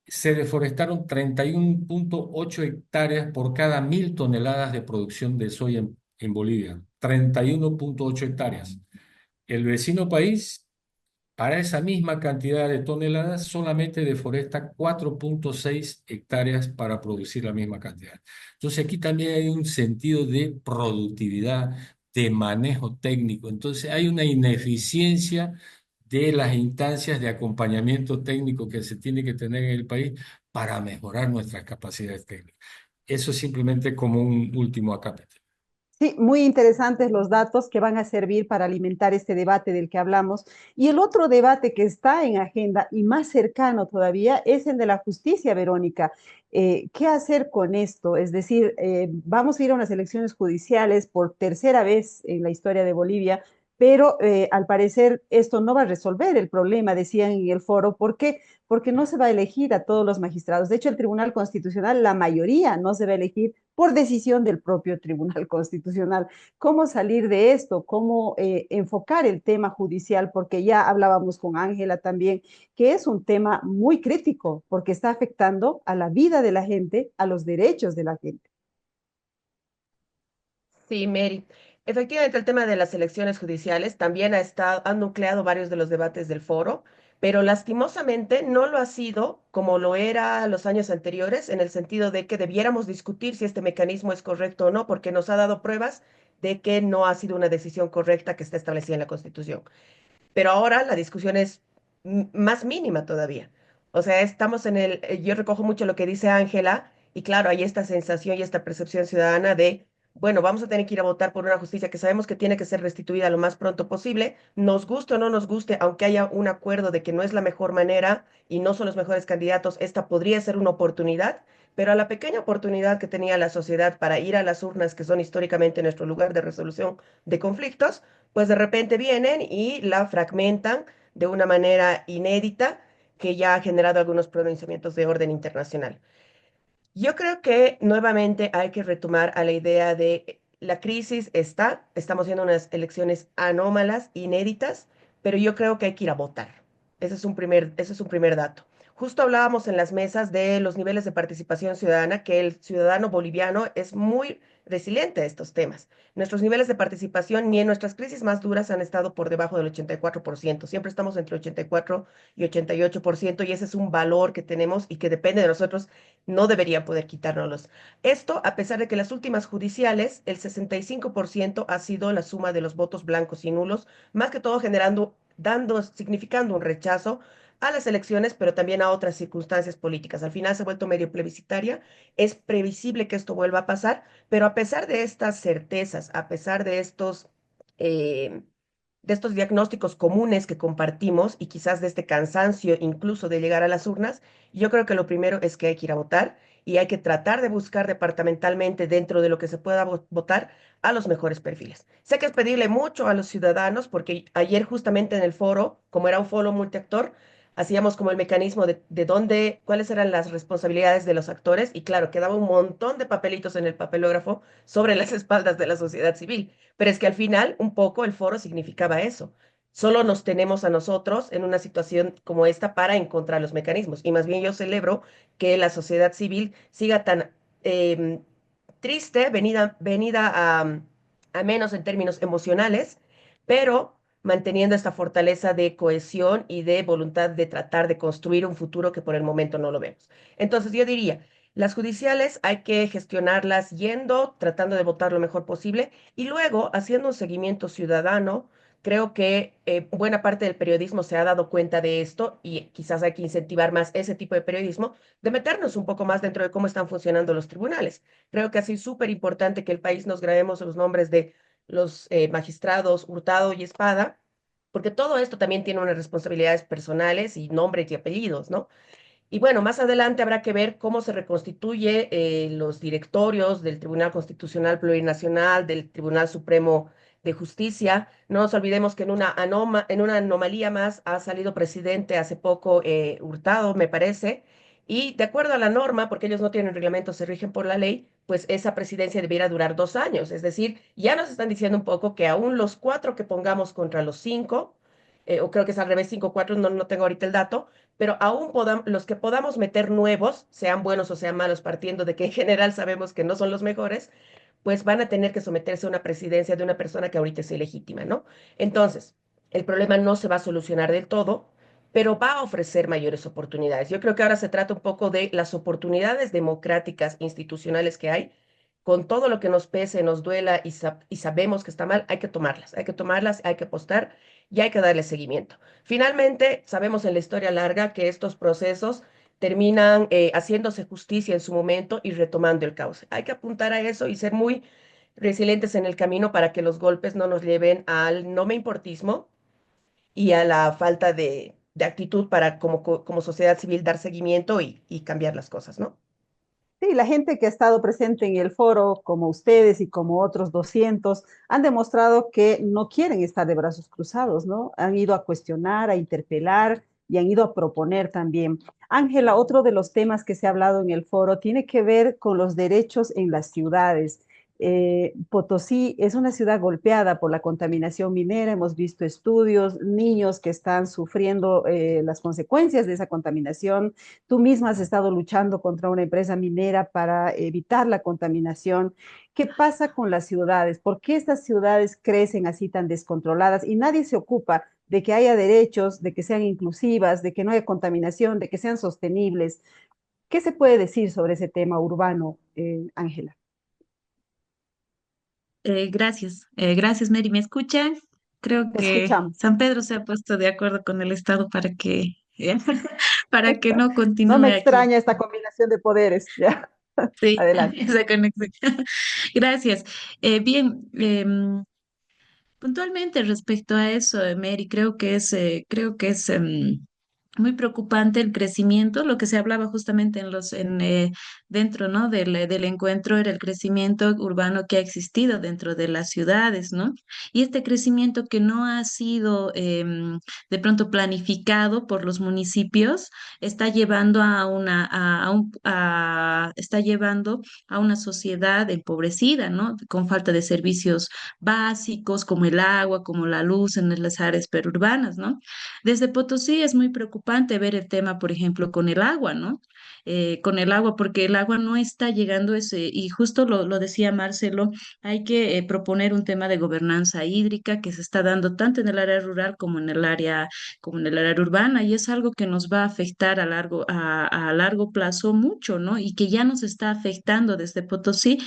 se deforestaron 31,8 hectáreas por cada 1.000 toneladas de producción de soya en Bolivia. 31,8 hectáreas. El vecino país, para esa misma cantidad de toneladas, solamente deforesta 4,6 hectáreas para producir la misma cantidad. Entonces aquí también hay un sentido de productividad, de manejo técnico. Entonces hay una ineficiencia de las instancias de acompañamiento técnico que se tiene que tener en el país para mejorar nuestras capacidades técnicas. Eso es simplemente como un último acápite. Sí, muy interesantes los datos que van a servir para alimentar este debate del que hablamos. Y el otro debate que está en agenda y más cercano todavía es el de la justicia, Verónica. ¿Qué hacer con esto? Es decir, vamos a ir a unas elecciones judiciales por tercera vez en la historia de Bolivia, pero al parecer esto no va a resolver el problema, decían en el foro. ¿Por qué? Porque no se va a elegir a todos los magistrados. De hecho, el Tribunal Constitucional, la mayoría no se va a elegir por decisión del propio Tribunal Constitucional. ¿Cómo salir de esto? ¿Cómo enfocar el tema judicial? Porque ya hablábamos con Ángela también, que es un tema muy crítico, porque está afectando a la vida de la gente, a los derechos de la gente. Sí, Mary. Efectivamente, el tema de las elecciones judiciales también ha nucleado varios de los debates del foro, pero lastimosamente no lo ha sido como lo era los años anteriores, en el sentido de que debiéramos discutir si este mecanismo es correcto o no, porque nos ha dado pruebas de que no ha sido una decisión correcta que está establecida en la Constitución. Pero ahora la discusión es más mínima todavía. O sea, estamos yo recojo mucho lo que dice Ángela, y claro, hay esta sensación y esta percepción ciudadana de, bueno, vamos a tener que ir a votar por una justicia que sabemos que tiene que ser restituida lo más pronto posible, nos guste o no nos guste, aunque haya un acuerdo de que no es la mejor manera y no son los mejores candidatos, esta podría ser una oportunidad, pero a la pequeña oportunidad que tenía la sociedad para ir a las urnas, que son históricamente nuestro lugar de resolución de conflictos, pues de repente vienen y la fragmentan de una manera inédita que ya ha generado algunos pronunciamientos de orden internacional. Yo creo que nuevamente hay que retomar a la idea de la crisis estamos viendo unas elecciones anómalas, inéditas, pero yo creo que hay que ir a votar. Ese es un primer dato. Justo hablábamos en las mesas de los niveles de participación ciudadana, que el ciudadano boliviano es muy resiliente a estos temas. Nuestros niveles de participación ni en nuestras crisis más duras han estado por debajo del 84%. Siempre estamos entre 84 y 88% y ese es un valor que tenemos y que depende de nosotros, no debería poder quitárnoslos. Esto, a pesar de que las últimas judiciales, el 65% ha sido la suma de los votos blancos y nulos, más que todo significando un rechazo a las elecciones, pero también a otras circunstancias políticas. Al final se ha vuelto medio plebiscitaria, es previsible que esto vuelva a pasar, pero a pesar de estas certezas, a pesar eh, de estos diagnósticos comunes que compartimos y quizás de este cansancio incluso de llegar a las urnas, yo creo que lo primero es que hay que ir a votar y hay que tratar de buscar departamentalmente dentro de lo que se pueda votar a los mejores perfiles. Sé que es pedirle mucho a los ciudadanos porque ayer justamente en el foro, como era un foro multiactor, hacíamos como el mecanismo de dónde, cuáles eran las responsabilidades de los actores y claro, quedaba un montón de papelitos en el papelógrafo sobre las espaldas de la sociedad civil. Pero es que al final, un poco el foro significaba eso. Solo nos tenemos a nosotros en una situación como esta para encontrar los mecanismos. Y más bien yo celebro que la sociedad civil siga tan em, triste, venida a menos en términos emocionales, pero manteniendo esta fortaleza de cohesión y de voluntad de tratar de construir un futuro que por el momento no lo vemos. Entonces yo diría, las judiciales hay que gestionarlas yendo, tratando de votar lo mejor posible y luego haciendo un seguimiento ciudadano. Creo que buena parte del periodismo se ha dado cuenta de esto y quizás hay que incentivar más ese tipo de periodismo, de meternos un poco más dentro de cómo están funcionando los tribunales. Creo que así es súper importante que el país nos grabemos los nombres de los magistrados Hurtado y Espada, porque todo esto también tiene unas responsabilidades personales y nombres y apellidos, ¿no? Y bueno, más adelante habrá que ver cómo se reconstituye los directorios del Tribunal Constitucional Plurinacional, del Tribunal Supremo de Justicia. No nos olvidemos que en una anomalía más ha salido presidente hace poco Hurtado, me parece, y de acuerdo a la norma, porque ellos no tienen reglamento, se rigen por la ley, pues esa presidencia debiera durar 2 años. Es decir, ya nos están diciendo un poco que aún los cuatro que pongamos contra los cinco, o creo que es al revés, 5-4, no tengo ahorita el dato, pero aún los que podamos meter nuevos, sean buenos o sean malos, partiendo de que en general sabemos que no son los mejores, pues van a tener que someterse a una presidencia de una persona que ahorita es ilegítima, ¿no? Entonces, el problema no se va a solucionar del todo, pero va a ofrecer mayores oportunidades. Yo creo que ahora se trata un poco de las oportunidades democráticas institucionales que hay, con todo lo que nos pese, nos duela y sabemos que está mal, hay que tomarlas, hay que apostar y hay que darle seguimiento. Finalmente, sabemos en la historia larga que estos procesos terminan haciéndose justicia en su momento y retomando el cauce. Hay que apuntar a eso y ser muy resilientes en el camino para que los golpes no nos lleven al no me importismo y a la falta de actitud para como sociedad civil dar seguimiento y cambiar las cosas, ¿no? Sí, la gente que ha estado presente en el foro, como ustedes y como otros 200, han demostrado que no quieren estar de brazos cruzados, ¿no? Han ido a cuestionar, a interpelar y han ido a proponer también. Ángela, otro de los temas que se ha hablado en el foro tiene que ver con los derechos en las ciudades. Potosí es una ciudad golpeada por la contaminación minera. Hemos visto estudios, niños que están sufriendo las consecuencias de esa contaminación. Tú misma has estado luchando contra una empresa minera para evitar la contaminación. ¿Qué pasa con las ciudades? ¿Por qué estas ciudades crecen así tan descontroladas y nadie se ocupa de que haya derechos, de que sean inclusivas, de que no haya contaminación, de que sean sostenibles? ¿Qué se puede decir sobre ese tema urbano, Ángela? Gracias, Mary. ¿Me escuchan? Creo Te que escuchamos. San Pedro se ha puesto de acuerdo con el Estado para para que no No me continúe aquí. extraña esta combinación de poderes. Ya, Sí, adelante. esa conexión. Gracias. Bien, puntualmente respecto a eso, Mary, creo que es muy preocupante el crecimiento, lo que se hablaba justamente dentro, ¿no? Del encuentro era el crecimiento urbano que ha existido dentro de las ciudades, ¿no? Y este crecimiento que no ha sido de pronto planificado por los municipios está llevando está llevando a una sociedad empobrecida, ¿no? Con falta de servicios básicos como el agua, como la luz en las áreas perurbanas, ¿no? Desde Potosí es muy preocupante ver el tema, por ejemplo, con el agua, ¿no? Con el agua, porque el agua no está llegando y justo lo decía Marcelo, hay que proponer un tema de gobernanza hídrica que se está dando tanto en el área rural como en el área urbana, y es algo que nos va a afectar a largo plazo mucho, ¿no? Y que ya nos está afectando desde Potosí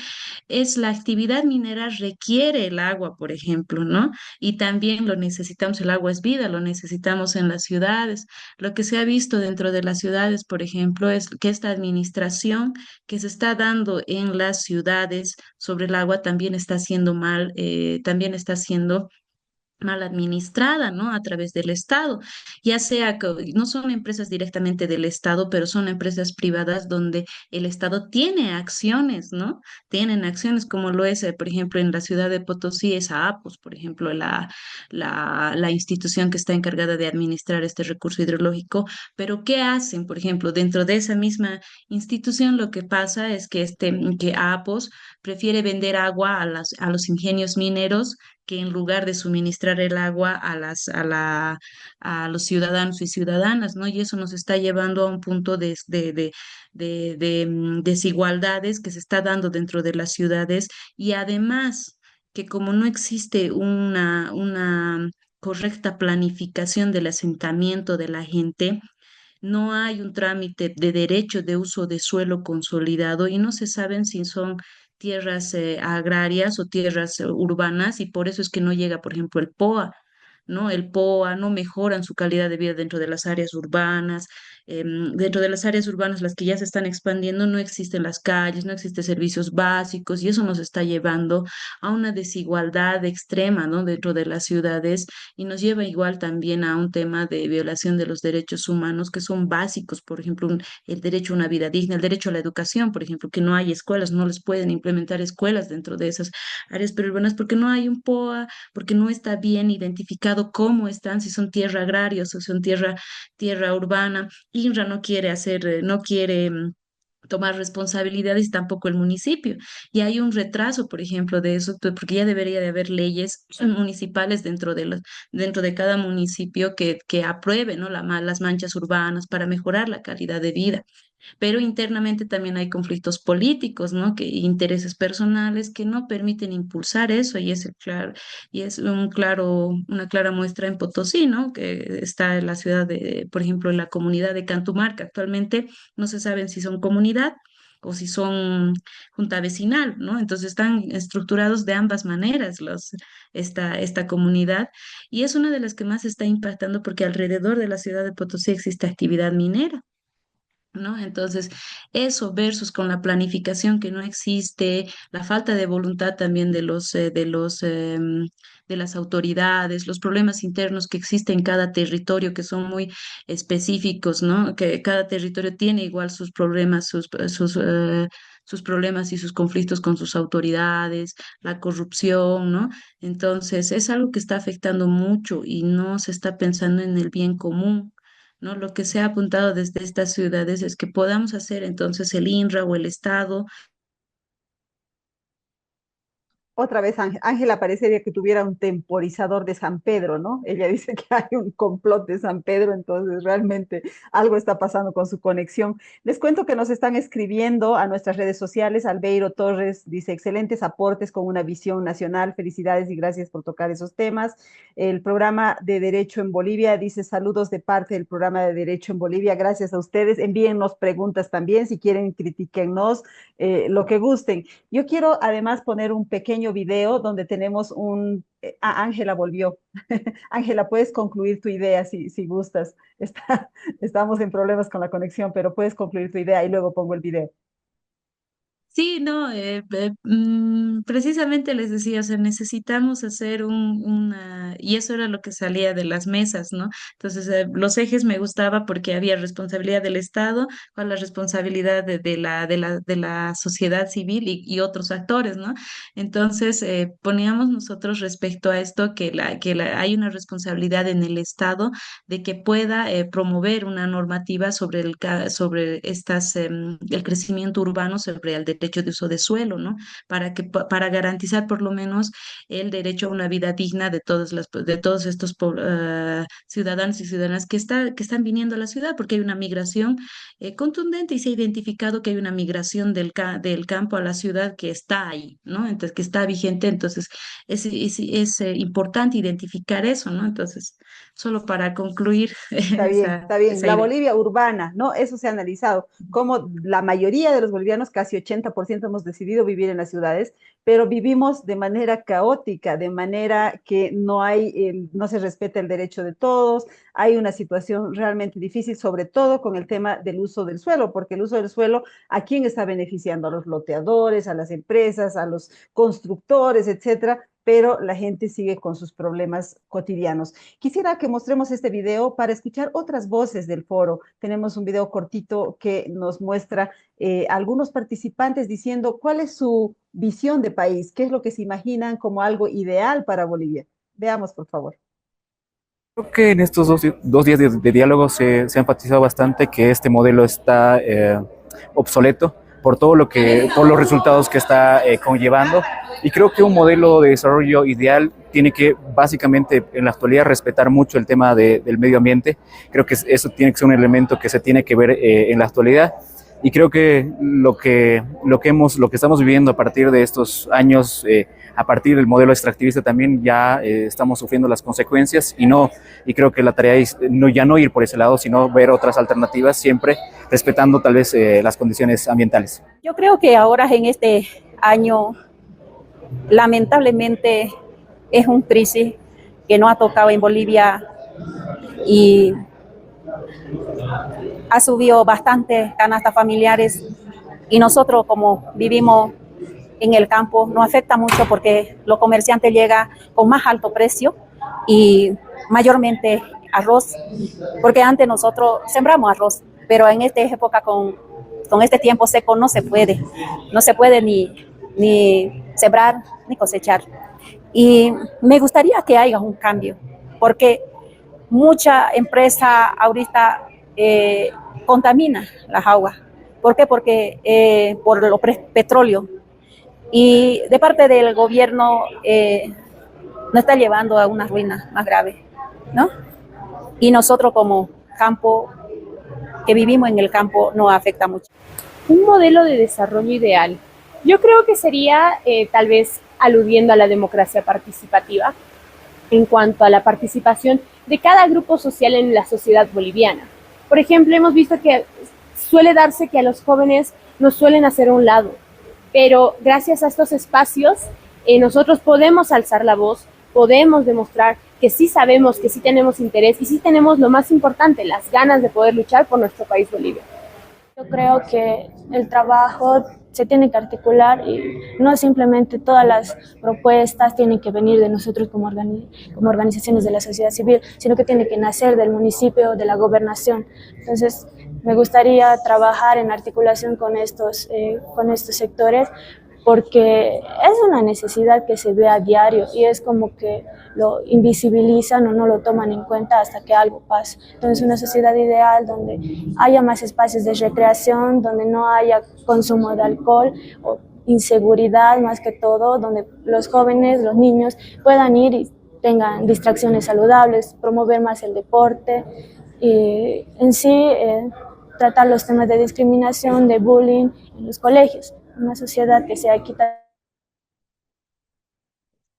es la actividad minera requiere el agua, por ejemplo, ¿no? Y también lo necesitamos, el agua es vida, lo necesitamos en las ciudades. Lo que se ha visto dentro de las ciudades, por ejemplo, es que esta administración que se está dando en las ciudades sobre el agua también está haciendo también está haciendo mal administrada, ¿no? A través del Estado, ya sea que no son empresas directamente del Estado, pero son empresas privadas donde el Estado tiene acciones, ¿no? Tienen acciones como lo es, por ejemplo, en la ciudad de Potosí, es APOS, por ejemplo, la institución que está encargada de administrar este recurso hidrológico, pero ¿qué hacen? Por ejemplo, dentro de esa misma institución, lo que pasa es que APOS prefiere vender agua a los ingenios mineros que en lugar de suministrar el agua a los ciudadanos y ciudadanas, ¿no? Y eso nos está llevando a un punto de desigualdades que se está dando dentro de las ciudades y además que como no existe una correcta planificación del asentamiento de la gente. No hay un trámite de derecho de uso de suelo consolidado y no se saben si son tierras agrarias o tierras urbanas, y por eso es que no llega, por ejemplo, el POA. ¿No? El POA no mejoran su calidad de vida dentro de las áreas urbanas. Dentro de las áreas urbanas, las que ya se están expandiendo, no existen las calles, no existen servicios básicos, y eso nos está llevando a una desigualdad extrema, ¿no? Dentro de las ciudades, y nos lleva igual también a un tema de violación de los derechos humanos que son básicos, por ejemplo, el derecho a una vida digna, el derecho a la educación, por ejemplo, que no hay escuelas, no les pueden implementar escuelas dentro de esas áreas perurbanas porque no hay un POA, porque no está bien identificado cómo están, si son tierra agraria o si son tierra urbana. INRA no quiere hacer, no quiere tomar responsabilidades, tampoco el municipio. Y hay un retraso, por ejemplo, de eso, porque ya debería de haber leyes municipales dentro de cada municipio que aprueben, ¿no? Las manchas urbanas para mejorar la calidad de vida. Pero internamente también hay conflictos políticos, ¿no? Intereses personales que no permiten impulsar eso, y es una clara muestra en Potosí, ¿no? Que está en la ciudad por ejemplo, en la comunidad de Cantumarca. Actualmente no se saben si son comunidad o si son junta vecinal, ¿no? Entonces están estructurados de ambas maneras esta comunidad, y es una de las que más está impactando porque alrededor de la ciudad de Potosí existe actividad minera. ¿No? Entonces, eso versus con la planificación que no existe, la falta de voluntad también de las autoridades, los problemas internos que existen en cada territorio que son muy específicos, ¿no? Que cada territorio tiene igual sus problemas, sus problemas y sus conflictos con sus autoridades, la corrupción, ¿no? Entonces, es algo que está afectando mucho y no se está pensando en el bien común. ¿No? Lo que se ha apuntado desde estas ciudades es que podamos hacer entonces el INRA o el Estado. Otra vez, Ángela parecería que tuviera un temporizador de San Pedro, ¿no? Ella dice que hay un complot de San Pedro, entonces realmente algo está pasando con su conexión. Les cuento que nos están escribiendo a nuestras redes sociales. Albeiro Torres dice, excelentes aportes con una visión nacional. Felicidades y gracias por tocar esos temas. El programa de Derecho en Bolivia dice, saludos de parte del programa de Derecho en Bolivia. Gracias a ustedes. Envíennos preguntas también. Si quieren, critíquennos, lo que gusten. Yo quiero además poner un pequeño video donde tenemos Ángela volvió. Ángela, puedes concluir tu idea si gustas. Estamos en problemas con la conexión, pero puedes concluir tu idea y luego pongo el video. Sí, no, precisamente les decía, o sea, necesitamos hacer y eso era lo que salía de las mesas, ¿no? Entonces, los ejes me gustaba porque había responsabilidad del Estado, con la responsabilidad de la sociedad civil y otros actores, ¿no? Entonces, poníamos nosotros respecto a esto hay una responsabilidad en el Estado de que pueda promover una normativa sobre el crecimiento urbano, sobre el derecho de uso de suelo, ¿no? Para garantizar por lo menos el derecho a una vida digna de todos estos ciudadanos y ciudadanas que están viniendo a la ciudad, porque hay una migración contundente y se ha identificado que hay una migración del campo a la ciudad que está ahí, ¿no? Entonces, que está vigente, entonces es importante identificar eso, ¿no? Entonces, solo para concluir Está bien, está bien. esa La idea. Bolivia urbana, ¿no? Eso se ha analizado. Como la mayoría de los bolivianos, casi 80% hemos decidido vivir en las ciudades, pero vivimos de manera caótica, de manera que no se respeta el derecho de todos. Hay una situación realmente difícil, sobre todo con el tema del uso del suelo, porque el uso del suelo, ¿a quién está beneficiando? A los loteadores, a las empresas, a los constructores, etcétera, pero la gente sigue con sus problemas cotidianos. Quisiera que mostremos este video para escuchar otras voces del foro. Tenemos un video cortito que nos muestra algunos participantes diciendo cuál es su visión de país, qué es lo que se imaginan como algo ideal para Bolivia. Veamos, por favor. Creo que en estos dos días de diálogo se ha enfatizado bastante que este modelo está obsoleto por todos los resultados que está conllevando, y creo que un modelo de desarrollo ideal tiene que básicamente en la actualidad respetar mucho el tema del medio ambiente. Creo que eso tiene que ser un elemento que se tiene que ver en la actualidad. Y creo que lo que estamos viviendo a partir de estos años, a partir del modelo extractivista también ya estamos sufriendo las consecuencias y creo que la tarea es ya no ir por ese lado, sino ver otras alternativas, siempre respetando tal vez las condiciones ambientales. Yo creo que ahora en este año, lamentablemente, es un crisis que no ha tocado en Bolivia y ha subido bastante canastas familiares, y nosotros como vivimos en el campo nos afecta mucho porque los comerciantes llegan con más alto precio y mayormente arroz, porque antes nosotros sembramos arroz, pero en esta época con este tiempo seco no se puede ni sembrar ni cosechar. Y me gustaría que haya un cambio, porque mucha empresa ahorita contamina las aguas. ¿Por qué? Porque por lo petróleo. Y de parte del gobierno nos está llevando a una ruina más grave, ¿no? Y nosotros como campo, que vivimos en el campo, nos afecta mucho. Un modelo de desarrollo ideal. Yo creo que sería tal vez aludiendo a la democracia participativa en cuanto a la participación de cada grupo social en la sociedad boliviana. Por ejemplo, hemos visto que suele darse que a los jóvenes nos suelen hacer a un lado, pero gracias a estos espacios nosotros podemos alzar la voz, podemos demostrar que sí sabemos, que sí tenemos interés y sí tenemos lo más importante, las ganas de poder luchar por nuestro país Bolivia. Yo creo que el trabajo se tiene que articular y no simplemente todas las propuestas tienen que venir de nosotros como organizaciones de la sociedad civil, sino que tiene que nacer del municipio, de la gobernación. Entonces, me gustaría trabajar en articulación con estos sectores, porque es una necesidad que se ve a diario y es como que lo invisibilizan o no lo toman en cuenta hasta que algo pasa. Entonces, una sociedad ideal donde haya más espacios de recreación, donde no haya consumo de alcohol o inseguridad más que todo, donde los jóvenes, los niños puedan ir y tengan distracciones saludables, promover más el deporte y en sí tratar los temas de discriminación, de bullying en los colegios. Una sociedad que sea equitativa.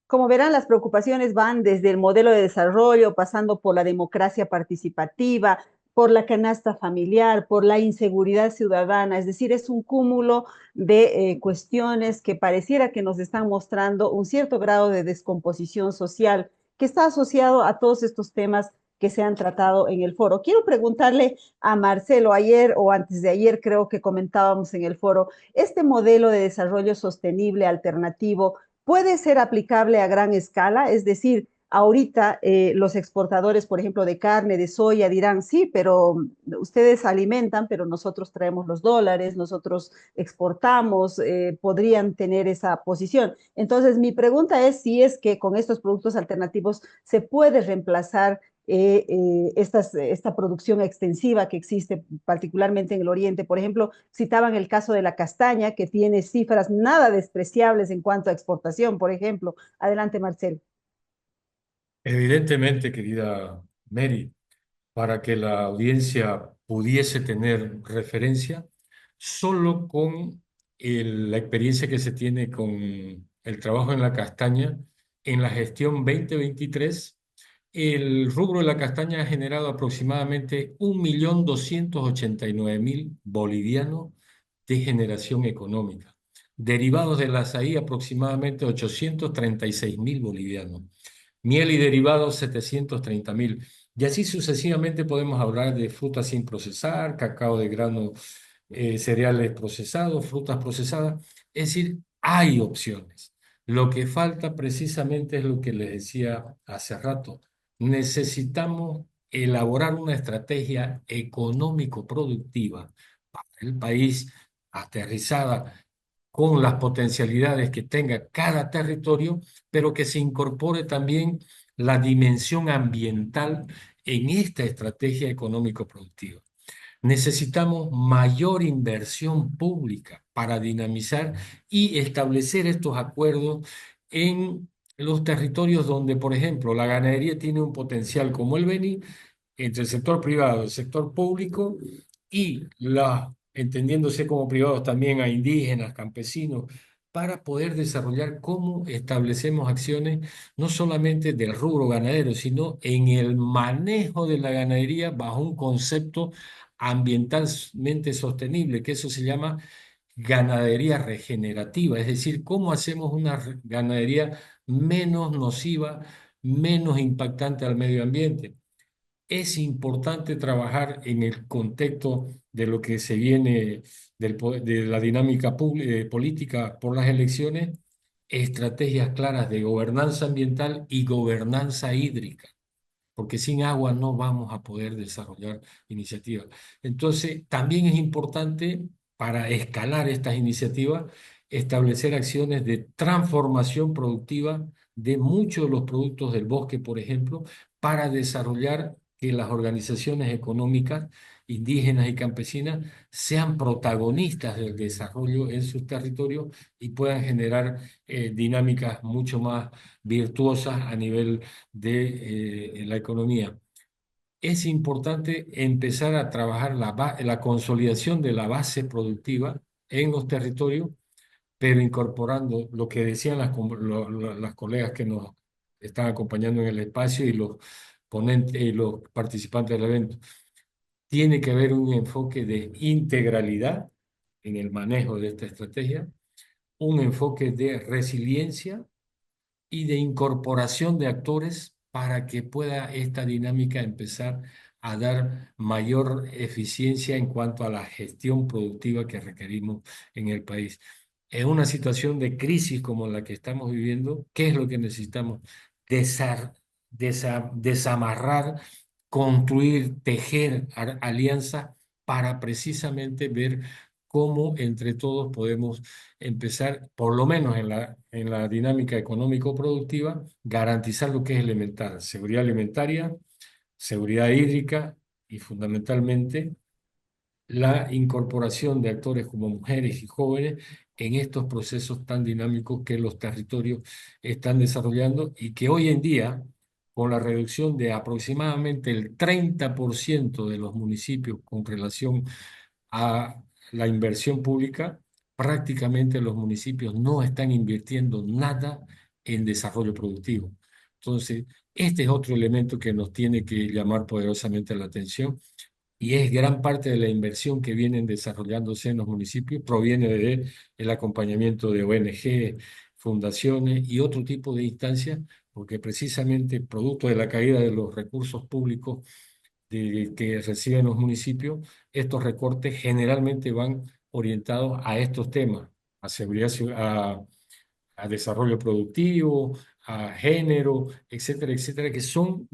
Como verán, las preocupaciones van desde el modelo de desarrollo, pasando por la democracia participativa, por la canasta familiar, por la inseguridad ciudadana. Es decir, es un cúmulo de cuestiones que pareciera que nos están mostrando un cierto grado de descomposición social que está asociado a todos estos temas que se han tratado en el foro. Quiero preguntarle a Marcelo, ayer o antes de ayer creo que comentábamos en el foro, ¿este modelo de desarrollo sostenible alternativo puede ser aplicable a gran escala? Es decir, ahorita los exportadores, por ejemplo, de carne, de soya, dirán, sí, pero ustedes alimentan, pero nosotros traemos los dólares, nosotros exportamos, podrían tener esa posición. Entonces, mi pregunta es si es que con estos productos alternativos se puede reemplazar esta producción extensiva que existe particularmente en el Oriente. Por ejemplo, citaban el caso de la castaña, que tiene cifras nada despreciables en cuanto a exportación, por ejemplo. Adelante, Marcelo. Evidentemente, querida Mary, para que la audiencia pudiese tener referencia, solo con la experiencia que se tiene con el trabajo en la castaña, en la gestión 2023, el rubro de la castaña ha generado aproximadamente 1.289.000 bolivianos de generación económica. Derivados del azaí, aproximadamente 836.000 bolivianos. Miel y derivados, 730.000. Y así sucesivamente podemos hablar de frutas sin procesar, cacao de grano, cereales procesados, frutas procesadas. Es decir, hay opciones. Lo que falta precisamente es lo que les decía hace rato. Necesitamos elaborar una estrategia económico-productiva para el país, aterrizada con las potencialidades que tenga cada territorio, pero que se incorpore también la dimensión ambiental en esta estrategia económico-productiva. Necesitamos mayor inversión pública para dinamizar y establecer estos acuerdos en los territorios donde, por ejemplo, la ganadería tiene un potencial como el Beni, entre el sector privado y el sector público, y los entendiéndose como privados también a indígenas, campesinos, para poder desarrollar cómo establecemos acciones no solamente del rubro ganadero, sino en el manejo de la ganadería bajo un concepto ambientalmente sostenible, que eso se llama ganadería regenerativa, es decir, cómo hacemos una ganadería menos nociva, menos impactante al medio ambiente. Es importante trabajar en el contexto de lo que se viene de la dinámica política por las elecciones, estrategias claras de gobernanza ambiental y gobernanza hídrica, porque sin agua no vamos a poder desarrollar iniciativas. Entonces, también es importante para escalar estas iniciativas establecer acciones de transformación productiva de muchos de los productos del bosque, por ejemplo, para desarrollar que las organizaciones económicas indígenas y campesinas sean protagonistas del desarrollo en sus territorios y puedan generar dinámicas mucho más virtuosas a nivel de la economía. Es importante empezar a trabajar la consolidación de la base productiva en los territorios, pero incorporando lo que decían las colegas que nos están acompañando en el espacio y los ponentes y los participantes del evento. Tiene que haber un enfoque de integralidad en el manejo de esta estrategia, un enfoque de resiliencia y de incorporación de actores para que pueda esta dinámica empezar a dar mayor eficiencia en cuanto a la gestión productiva que requerimos en el país. En una situación de crisis como la que estamos viviendo, ¿qué es lo que necesitamos? Desamarrar, construir, tejer alianzas para precisamente ver cómo entre todos podemos empezar, por lo menos en la dinámica económico-productiva, garantizar lo que es elemental: seguridad alimentaria, seguridad hídrica y fundamentalmente la incorporación de actores como mujeres y jóvenes en estos procesos tan dinámicos que los territorios están desarrollando y que hoy en día, con la reducción de aproximadamente el 30% de los municipios con relación a la inversión pública, prácticamente los municipios no están invirtiendo nada en desarrollo productivo. Entonces, este es otro elemento que nos tiene que llamar poderosamente la atención y es gran parte de la inversión que vienen desarrollándose en los municipios, proviene de el acompañamiento de ONG, fundaciones y otro tipo de instancias, porque precisamente producto de la caída de los recursos públicos que reciben los municipios, estos recortes generalmente van orientados a estos temas, a seguridad, a desarrollo productivo, a género, etcétera, etcétera, que son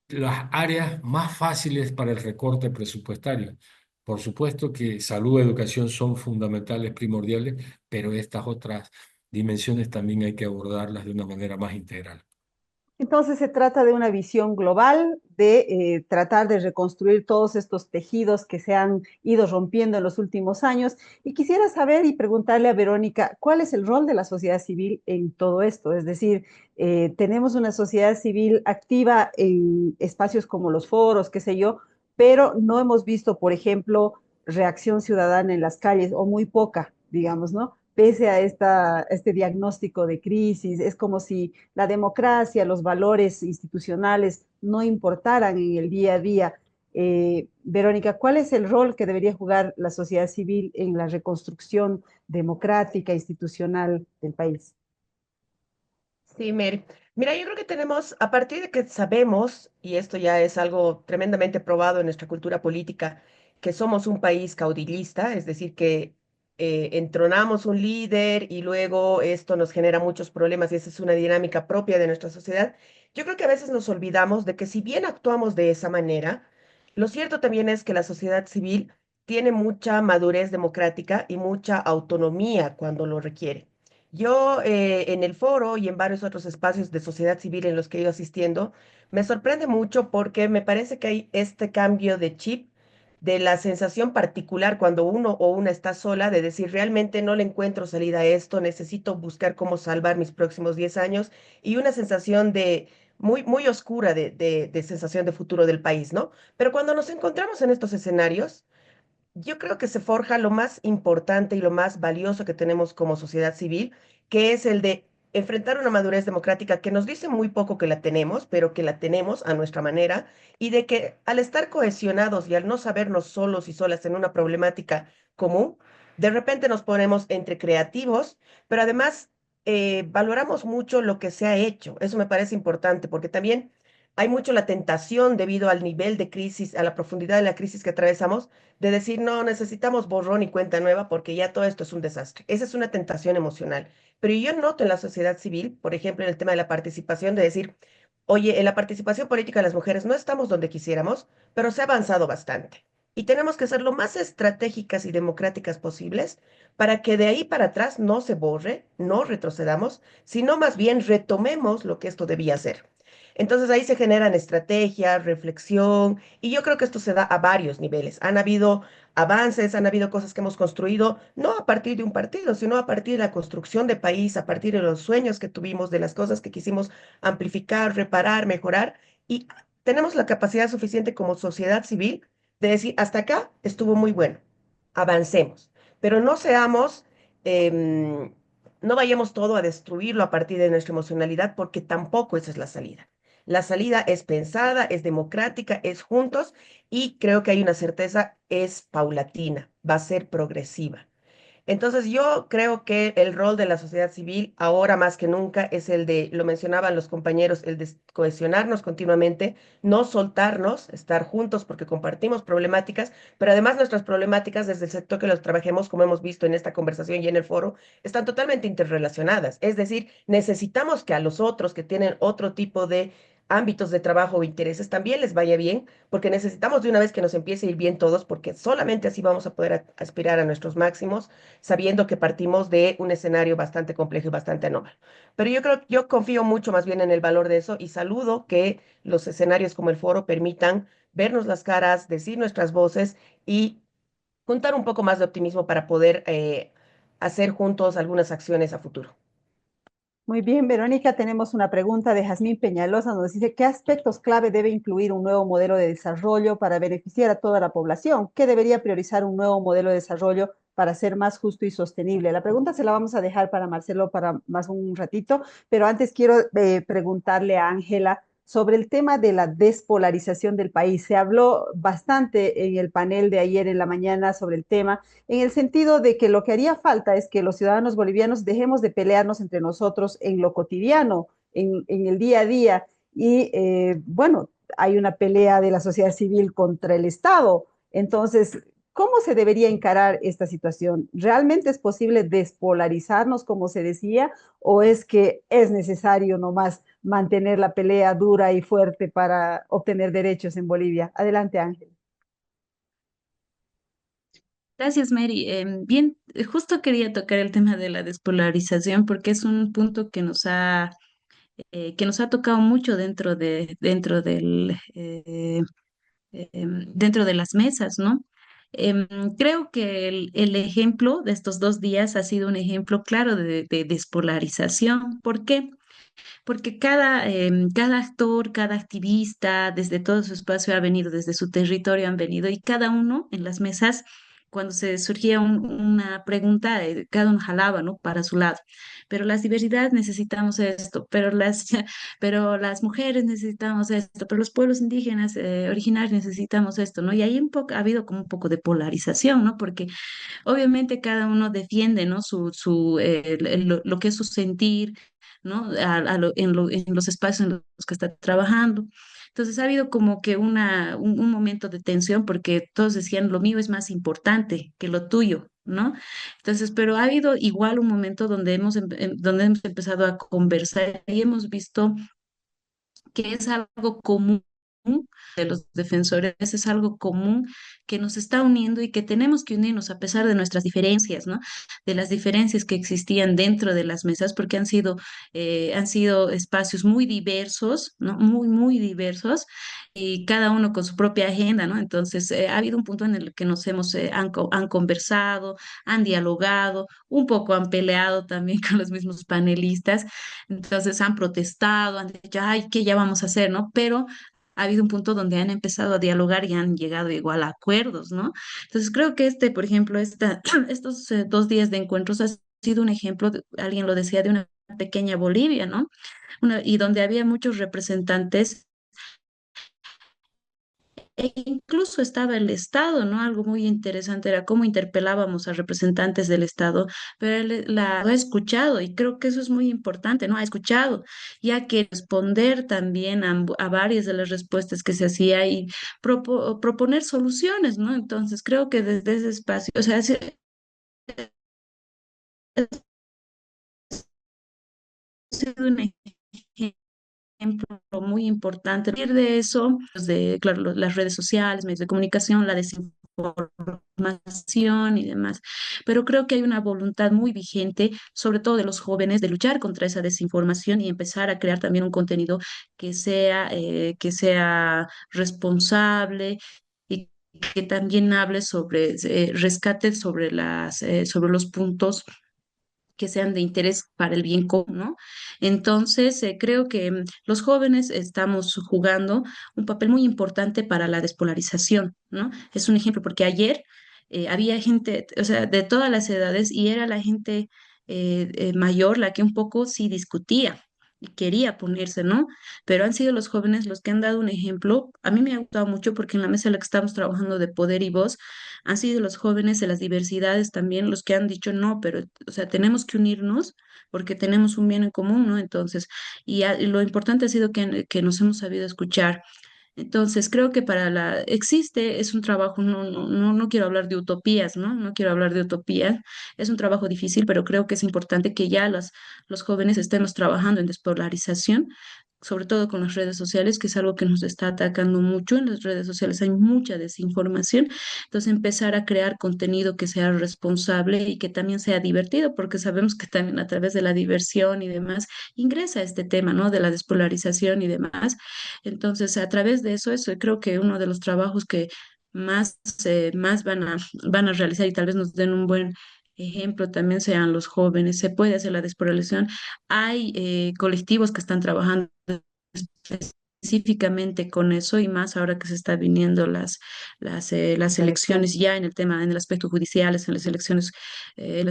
las áreas más fáciles para el recorte presupuestario. Por supuesto que salud y educación son fundamentales, primordiales, pero estas otras dimensiones también hay que abordarlas de una manera más integral. Entonces se trata de una visión global, de tratar de reconstruir todos estos tejidos que se han ido rompiendo en los últimos años. Y quisiera saber y preguntarle a Verónica, ¿cuál es el rol de la sociedad civil en todo esto? Es decir, tenemos una sociedad civil activa en espacios como los foros, qué sé yo, pero no hemos visto, por ejemplo, reacción ciudadana en las calles, o muy poca, digamos, ¿no? Pese a este diagnóstico de crisis, es como si la democracia, los valores institucionales no importaran en el día a día. Verónica, ¿cuál es el rol que debería jugar la sociedad civil en la reconstrucción democrática, institucional del país? Sí, Mary. Mira, yo creo que tenemos, a partir de que sabemos, y esto ya es algo tremendamente probado en nuestra cultura política, que somos un país caudillista, es decir, que entronamos un líder y luego esto nos genera muchos problemas y esa es una dinámica propia de nuestra sociedad. Yo creo que a veces nos olvidamos de que si bien actuamos de esa manera, lo cierto también es que la sociedad civil tiene mucha madurez democrática y mucha autonomía cuando lo requiere. Yo en el foro y en varios otros espacios de sociedad civil en los que he ido asistiendo, me sorprende mucho porque me parece que hay este cambio de chip de la sensación particular cuando uno o una está sola de decir realmente no le encuentro salida a esto, necesito buscar cómo salvar mis próximos 10 años y una sensación de muy, muy oscura de sensación de futuro del país, ¿no? Pero cuando nos encontramos en estos escenarios, yo creo que se forja lo más importante y lo más valioso que tenemos como sociedad civil, que es el de enfrentar una madurez democrática que nos dice muy poco que la tenemos, pero que la tenemos a nuestra manera, y de que al estar cohesionados y al no sabernos solos y solas en una problemática común, de repente nos ponemos entre creativos, pero además valoramos mucho lo que se ha hecho. Eso me parece importante porque también hay mucho la tentación debido al nivel de crisis, a la profundidad de la crisis que atravesamos de decir, no, necesitamos borrón y cuenta nueva porque ya todo esto es un desastre. Esa es una tentación emocional. Pero yo noto en la sociedad civil, por ejemplo, en el tema de la participación, de decir, oye, en la participación política de las mujeres no estamos donde quisiéramos, pero se ha avanzado bastante. Y tenemos que ser lo más estratégicas y democráticas posibles para que de ahí para atrás no se borre, no retrocedamos, sino más bien retomemos lo que esto debía ser. Entonces ahí se generan estrategias, reflexión, y yo creo que esto se da a varios niveles. Han habido avances, han habido cosas que hemos construido, no a partir de un partido, sino a partir de la construcción de país, a partir de los sueños que tuvimos, de las cosas que quisimos amplificar, reparar, mejorar, y tenemos la capacidad suficiente como sociedad civil de decir, hasta acá estuvo muy bueno, avancemos, pero no seamos... no vayamos todo a destruirlo a partir de nuestra emocionalidad, porque tampoco esa es la salida. La salida es pensada, es democrática, es juntos y creo que hay una certeza, es paulatina, va a ser progresiva. Entonces yo creo que el rol de la sociedad civil ahora más que nunca es el de, lo mencionaban los compañeros, el de cohesionarnos continuamente, no soltarnos, estar juntos porque compartimos problemáticas, pero además nuestras problemáticas desde el sector que los trabajemos, como hemos visto en esta conversación y en el foro, están totalmente interrelacionadas. Es decir, necesitamos que a los otros que tienen otro tipo de ámbitos de trabajo o intereses también les vaya bien, porque necesitamos de una vez que nos empiece a ir bien todos, porque solamente así vamos a poder aspirar a nuestros máximos sabiendo que partimos de un escenario bastante complejo y bastante anómalo. Pero yo creo, yo confío mucho más bien en el valor de eso y saludo que los escenarios como el foro permitan vernos las caras, decir nuestras voces y juntar un poco más de optimismo para poder hacer juntos algunas acciones a futuro. Muy bien, Verónica, tenemos una pregunta de Jazmín Peñalosa, nos dice, ¿qué aspectos clave debe incluir un nuevo modelo de desarrollo para beneficiar a toda la población? ¿Qué debería priorizar un nuevo modelo de desarrollo para ser más justo y sostenible? La pregunta se la vamos a dejar para Marcelo para más un ratito, pero antes quiero preguntarle a Ángela sobre el tema de la despolarización del país. Se habló bastante en el panel de ayer en la mañana sobre el tema, en el sentido de que lo que haría falta es que los ciudadanos bolivianos dejemos de pelearnos entre nosotros en lo cotidiano, en el día a día. Y bueno, hay una pelea de la sociedad civil contra el Estado. Entonces, ¿cómo se debería encarar esta situación? ¿Realmente es posible despolarizarnos, como se decía, o es que es necesario nomás mantener la pelea dura y fuerte para obtener derechos en Bolivia? Adelante, Ángel. Gracias, Mary. Bien, justo quería tocar el tema de la despolarización porque es un punto que nos ha tocado mucho dentro de las mesas, ¿no? Creo que el ejemplo de estos 2 días ha sido un ejemplo claro de despolarización. ¿Por qué? Porque cada actor, cada activista, desde todo su espacio ha venido, desde su territorio han venido, y cada uno en las mesas, cuando se surgía una pregunta, cada uno jalaba, ¿no? Para su lado. Pero las diversidades necesitamos esto, pero las mujeres necesitamos esto, pero los pueblos indígenas originarios necesitamos esto, ¿no? Y ahí ha habido como un poco de polarización, ¿no? Porque obviamente cada uno defiende, ¿no? Lo que es su sentir, ¿no? En los espacios en los que está trabajando. Entonces ha habido como que un momento de tensión porque todos decían, lo mío es más importante que lo tuyo, ¿no? Entonces, pero ha habido igual un momento donde donde hemos empezado a conversar y hemos visto que es algo común de los defensores es algo común que nos está uniendo y que tenemos que unirnos a pesar de nuestras diferencias, ¿no? De las diferencias que existían dentro de las mesas, porque han sido espacios muy diversos, ¿no? Muy, muy diversos, y cada uno con su propia agenda, ¿no? Entonces, ha habido un punto en el que han conversado, han dialogado, un poco han peleado también con los mismos panelistas, entonces han protestado, han dicho, ay, ¿qué ya vamos a hacer, no? Pero ha habido un punto donde han empezado a dialogar y han llegado igual a acuerdos, ¿no? Entonces creo que por ejemplo, estos 2 días de encuentros ha sido un ejemplo, alguien lo decía, de una pequeña Bolivia, ¿no? Y donde había muchos representantes e incluso estaba el Estado, ¿no? Algo muy interesante era cómo interpelábamos a representantes del Estado, pero él la ha escuchado y creo que eso es muy importante, ¿no? Ha escuchado, ya que responder también a varias de las respuestas que se hacía y proponer soluciones, ¿no? Entonces creo que desde ese espacio, o sea, ha sido un ejemplo muy importante. A partir de eso, claro, las redes sociales, medios de comunicación, la desinformación y demás. Pero creo que hay una voluntad muy vigente, sobre todo de los jóvenes, de luchar contra esa desinformación y empezar a crear también un contenido que sea responsable y que también hable sobre rescate sobre los puntos que sean de interés para el bien común, ¿no? Entonces, creo que los jóvenes estamos jugando un papel muy importante para la despolarización, ¿no? Es un ejemplo, porque ayer había gente, o sea, de todas las edades y era la gente mayor la que un poco sí discutía y quería ponerse, ¿no? Pero han sido los jóvenes los que han dado un ejemplo. A mí me ha gustado mucho porque en la mesa en la que estamos trabajando de poder y voz, han sido los jóvenes de las diversidades también los que han dicho no, pero, o sea, tenemos que unirnos porque tenemos un bien en común, ¿no? Entonces, y lo importante ha sido que nos hemos sabido escuchar. Entonces, creo que es un trabajo, no quiero hablar de utopías, ¿no? No quiero hablar de utopías, es un trabajo difícil, pero creo que es importante que ya los jóvenes estemos trabajando en despolarización, sobre todo con las redes sociales, que es algo que nos está atacando mucho. En las redes sociales hay mucha desinformación, entonces empezar a crear contenido que sea responsable y que también sea divertido, porque sabemos que también a través de la diversión y demás ingresa este tema, ¿no? De la despolarización y demás. Entonces, a través de eso creo que uno de los trabajos que más van a realizar y tal vez nos den un buen ejemplo también sean los jóvenes. Se puede hacer la despolarización. Hay colectivos que están trabajando específicamente con eso y más ahora que se está viniendo las elecciones ya en el tema, en el aspecto judicial, en las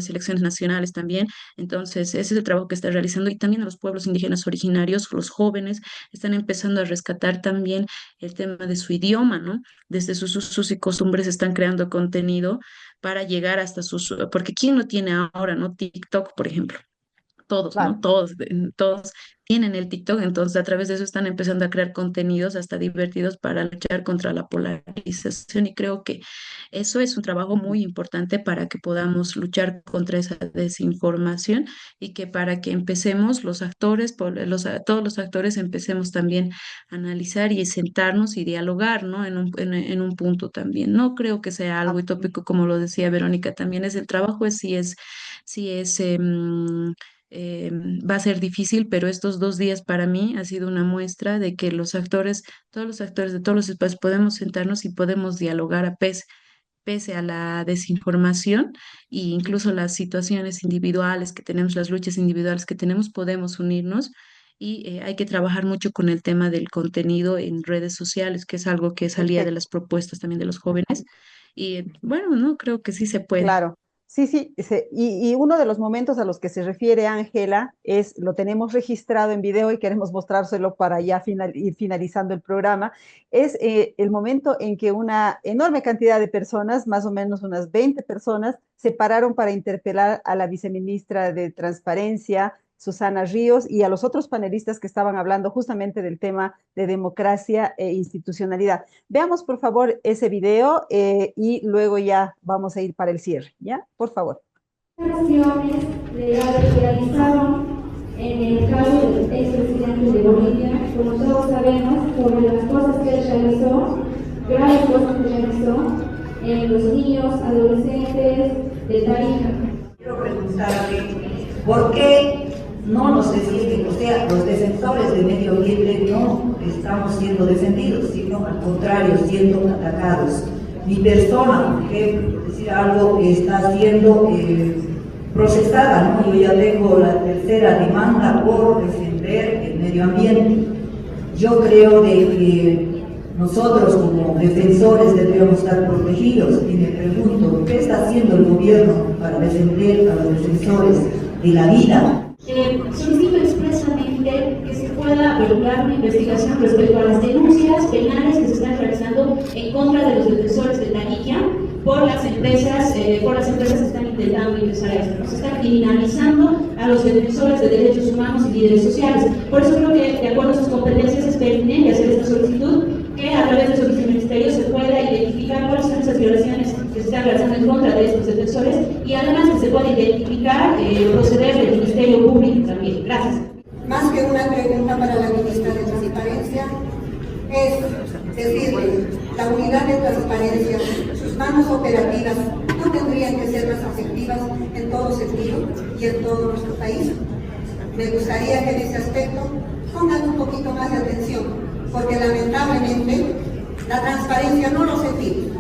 elecciones nacionales también. Entonces, ese es el trabajo que está realizando y también a los pueblos indígenas originarios, los jóvenes están empezando a rescatar también el tema de su idioma, ¿no? Desde sus usos y costumbres están creando contenido para llegar hasta porque ¿quién no tiene ahora, no? TikTok, por ejemplo. Todos, Claro. ¿no? Todos tienen el TikTok, entonces a través de eso están empezando a crear contenidos hasta divertidos para luchar contra la polarización y creo que eso es un trabajo muy importante para que podamos luchar contra esa desinformación y que para que empecemos los actores, todos los actores empecemos también a analizar y sentarnos y dialogar, ¿no? En un punto también. No creo que sea algo utópico como lo decía Verónica, también es el trabajo, sí es, va a ser difícil, pero estos 2 días para mí ha sido una muestra de que todos los actores de todos los espacios podemos sentarnos y podemos dialogar pese a la desinformación e incluso las situaciones individuales que tenemos, las luchas individuales que tenemos, podemos unirnos. Y hay que trabajar mucho con el tema del contenido en redes sociales, que es algo que salía de Perfecto. las propuestas también de los jóvenes. Y bueno, no creo que sí se puede. Claro, sí, sí, y uno de los momentos a los que se refiere Ángela lo tenemos registrado en video y queremos mostrárselo para ya ir finalizando el programa, es el momento en que una enorme cantidad de personas, más o menos unas 20 personas, se pararon para interpelar a la viceministra de Transparencia, Susana Ríos, y a los otros panelistas que estaban hablando justamente del tema de democracia e institucionalidad. Veamos, por favor, ese video y luego ya vamos a ir para el cierre, ¿ya? Por favor. Acciones legales que realizaron en el caso del expresidente de Bolivia, como todos sabemos, sobre las cosas que él los niños, adolescentes de Tarija. Quiero preguntarle, ¿por qué no nos defienden? O sea, los defensores del medio ambiente no estamos siendo defendidos, sino al contrario, siendo atacados. Mi persona, por ejemplo, decir algo, está siendo procesada, ¿no? Yo ya tengo la tercera demanda por defender el medio ambiente. Yo creo de que nosotros como defensores deberíamos estar protegidos y me pregunto, ¿qué está haciendo el gobierno para defender a los defensores de la vida? Solicito expresamente que se pueda regular una investigación respecto a las denuncias penales que se están realizando en contra de los defensores de Tarija por las empresas que están intentando ingresar a esto. Se está criminalizando a los defensores de derechos humanos y líderes sociales. Por eso creo que, de acuerdo a sus competencias, es pertinente hacer esta solicitud, que a través de su viceministerio se pueda identificar cuáles son esas violaciones que se están realizando en contra de estos defensores y además que se pueda identificar proceder del Ministerio Público también. Gracias. Más que una pregunta para la ministra de Transparencia, es decirle, la unidad de transparencia, sus manos operativas no tendrían que ser más efectivas en todo sentido y en todo nuestro país. Me gustaría que en ese aspecto pongan un poquito más de atención, porque lamentablemente la transparencia no lo sentí.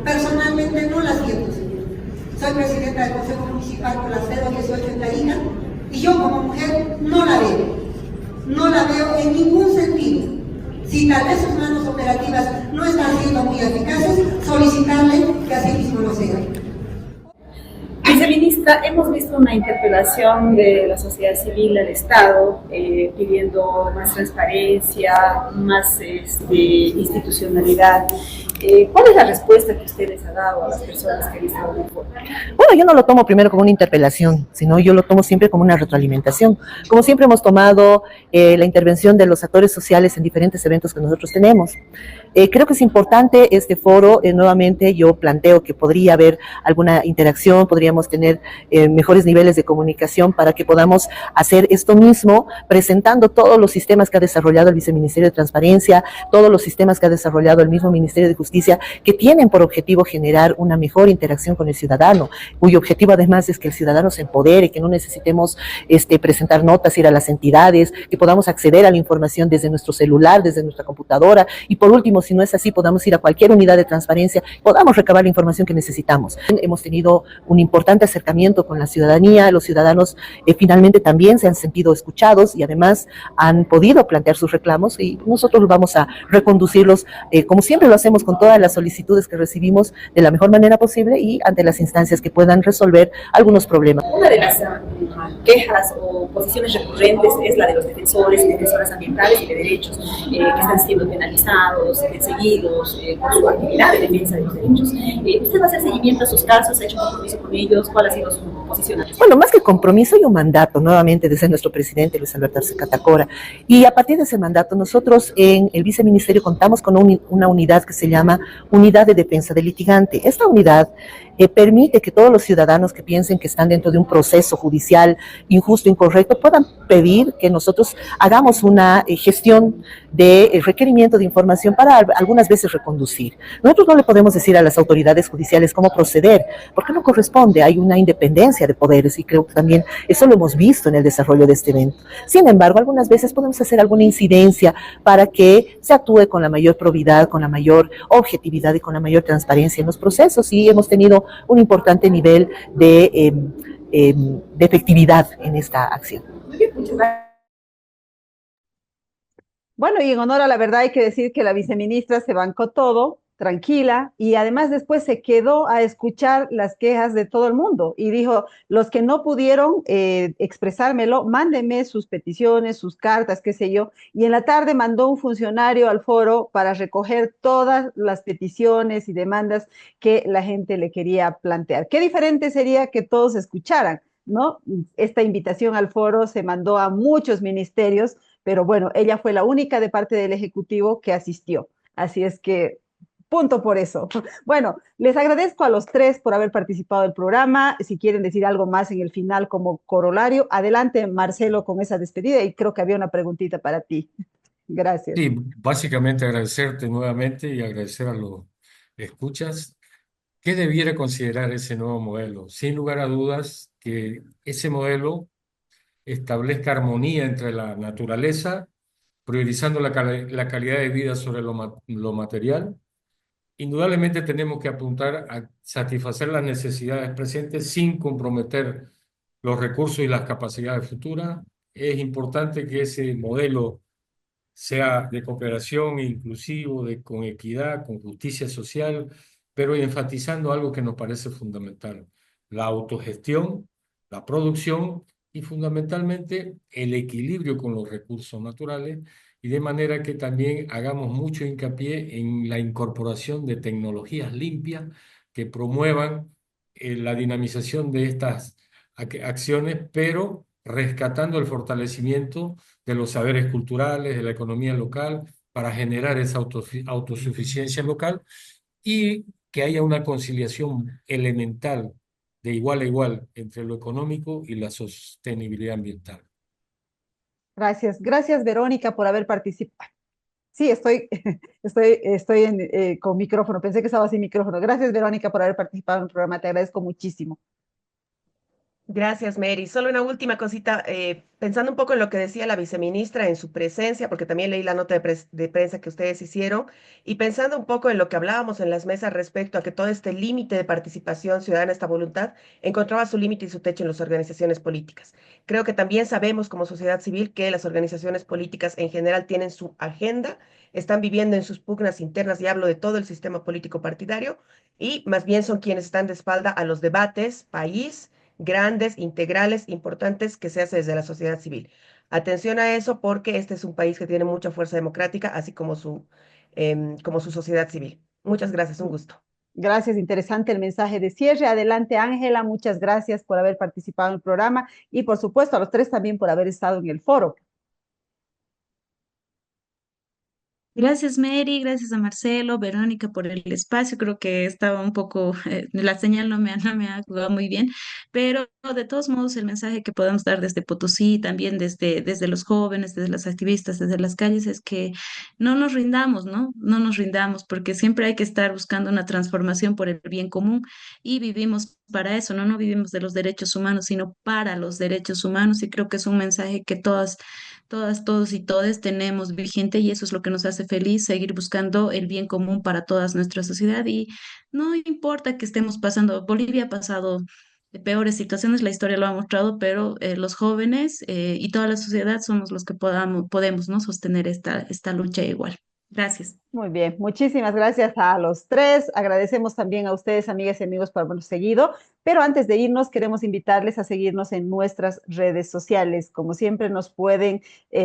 Personalmente no la siento. Soy presidenta del Consejo Municipal con la 018 en Tarija y yo como mujer no la veo. No la veo en ningún sentido. Si tal vez sus manos operativas no están siendo muy eficaces, solicitarle que así mismo lo sea. Viceministra, hemos visto una interpelación de la sociedad civil al Estado pidiendo más transparencia, más institucionalidad. ¿Cuál es la respuesta que usted les ha dado a las personas que han estado en el foro? Bueno, yo no lo tomo primero como una interpelación, sino yo lo tomo siempre como una retroalimentación. Como siempre hemos tomado la intervención de los actores sociales en diferentes eventos que nosotros tenemos. Creo que es importante este foro. Nuevamente yo planteo que podría haber alguna interacción, podríamos tener mejores niveles de comunicación para que podamos hacer esto mismo, presentando todos los sistemas que ha desarrollado el Viceministerio de Transparencia, todos los sistemas que ha desarrollado el mismo Ministerio de Justicia, que tienen por objetivo generar una mejor interacción con el ciudadano, cuyo objetivo además es que el ciudadano se empodere, que no necesitemos presentar notas, ir a las entidades, que podamos acceder a la información desde nuestro celular, desde nuestra computadora, y por último, si no es así, podamos ir a cualquier unidad de transparencia, podamos recabar la información que necesitamos. Hemos tenido un importante acercamiento con la ciudadanía, los ciudadanos finalmente también se han sentido escuchados y además han podido plantear sus reclamos y nosotros vamos a reconducirlos como siempre lo hacemos con todas las solicitudes que recibimos de la mejor manera posible y ante las instancias que puedan resolver algunos problemas. Una de las quejas o posiciones recurrentes es la de los defensores y defensoras ambientales y de derechos que están siendo penalizados, perseguidos por su actividad de defensa de los derechos. ¿Usted va a hacer seguimiento a sus casos? ¿Ha hecho compromiso con ellos? ¿Cuál ha sido su posición? Bueno, más que compromiso y un mandato, nuevamente desde nuestro presidente Luis Alberto Arce Catacora. Y a partir de ese mandato, nosotros en el Viceministerio contamos con una unidad que se llama Unidad de Defensa del Litigante. Esta unidad permite que todos los ciudadanos que piensen que están dentro de un proceso judicial injusto, incorrecto, puedan pedir que nosotros hagamos una gestión de requerimiento de información para algunas veces reconducir. Nosotros no le podemos decir a las autoridades judiciales cómo proceder, porque no corresponde, hay una independencia de poderes y creo que también eso lo hemos visto en el desarrollo de este evento. Sin embargo, algunas veces podemos hacer alguna incidencia para que se actúe con la mayor probidad, con la mayor objetividad y con la mayor transparencia en los procesos y hemos tenido un importante nivel de efectividad en esta acción. Bueno, y en honor a la verdad hay que decir que la viceministra se bancó todo, tranquila, y además después se quedó a escuchar las quejas de todo el mundo y dijo, los que no pudieron expresármelo, mándenme sus peticiones, sus cartas, qué sé yo, y en la tarde mandó un funcionario al foro para recoger todas las peticiones y demandas que la gente le quería plantear. Qué diferente sería que todos escucharan, ¿no? Esta invitación al foro se mandó a muchos ministerios, pero bueno, ella fue la única de parte del Ejecutivo que asistió. Así es que, punto por eso. Bueno, les agradezco a los tres por haber participado del programa. Si quieren decir algo más en el final como corolario, adelante, Marcelo, con esa despedida. Y creo que había una preguntita para ti. Gracias. Sí, básicamente agradecerte nuevamente y agradecer a los escuchas ¿Qué debiera considerar ese nuevo modelo? Sin lugar a dudas que ese modelo establezca armonía entre la naturaleza, priorizando la calidad de vida sobre lo material. Indudablemente tenemos que apuntar a satisfacer las necesidades presentes sin comprometer los recursos y las capacidades futuras. Es importante que ese modelo sea de cooperación inclusivo, con equidad, con justicia social, pero enfatizando algo que nos parece fundamental: la autogestión, la producción y fundamentalmente el equilibrio con los recursos naturales, y de manera que también hagamos mucho hincapié en la incorporación de tecnologías limpias que promuevan la dinamización de estas acciones, pero rescatando el fortalecimiento de los saberes culturales, de la economía local, para generar esa autosuficiencia local, y que haya una conciliación elemental de igual a igual entre lo económico y la sostenibilidad ambiental. Gracias. Gracias, Verónica, por haber participado. Sí, con micrófono. Pensé que estaba sin micrófono. Gracias, Verónica, por haber participado en el programa. Te agradezco muchísimo. Gracias, Mary. Solo una última cosita, pensando un poco en lo que decía la viceministra en su presencia, porque también leí la nota de prensa que ustedes hicieron, y pensando un poco en lo que hablábamos en las mesas respecto a que todo este límite de participación ciudadana, esta voluntad, encontraba su límite y su techo en las organizaciones políticas. Creo que también sabemos como sociedad civil que las organizaciones políticas en general tienen su agenda, están viviendo en sus pugnas internas, y hablo de todo el sistema político partidario, y más bien son quienes están de espalda a los debates, país, grandes, integrales, importantes que se hace desde la sociedad civil. Atención a eso porque este es un país que tiene mucha fuerza democrática, así como su sociedad civil. Muchas gracias, un gusto. Gracias, interesante el mensaje de cierre. Adelante, Ángela, muchas gracias por haber participado en el programa y por supuesto a los tres también por haber estado en el foro. Gracias, Mary, gracias a Marcelo, Verónica por el espacio. Creo que estaba un poco, la señal no me ha jugado muy bien, pero de todos modos el mensaje que podemos dar desde Potosí, también desde los jóvenes, desde las activistas, desde las calles, es que no nos rindamos, ¿no? No nos rindamos, porque siempre hay que estar buscando una transformación por el bien común, y vivimos para eso, ¿no? No vivimos de los derechos humanos, sino para los derechos humanos, y creo que es un mensaje que todos y todes tenemos vigente, y eso es lo que nos hace feliz, seguir buscando el bien común para toda nuestra sociedad. Y no importa que estemos pasando, Bolivia ha pasado de peores situaciones, la historia lo ha mostrado, pero los jóvenes y toda la sociedad somos los que podemos, ¿no? Sostener esta lucha igual. Gracias. Muy bien, muchísimas gracias a los tres. Agradecemos también a ustedes, amigas y amigos, por habernos seguido. Pero antes de irnos, queremos invitarles a seguirnos en nuestras redes sociales. Como siempre, nos pueden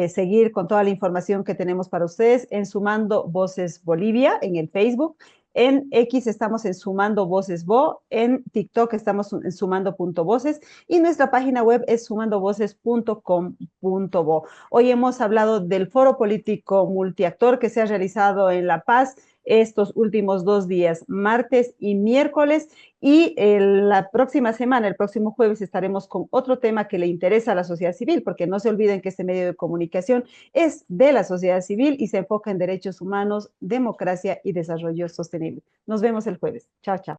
seguir con toda la información que tenemos para ustedes en Sumando Voces Bolivia, en el Facebook. En X estamos en Sumando Voces Bo, en TikTok estamos en sumando.voces y nuestra página web es sumandovoces.com.bo. Hoy hemos hablado del foro político multiactor que se ha realizado en La Paz estos últimos 2 días, martes y miércoles, y la próxima semana, el próximo jueves, estaremos con otro tema que le interesa a la sociedad civil, porque no se olviden que este medio de comunicación es de la sociedad civil y se enfoca en derechos humanos, democracia y desarrollo sostenible. Nos vemos el jueves. Chao, chao.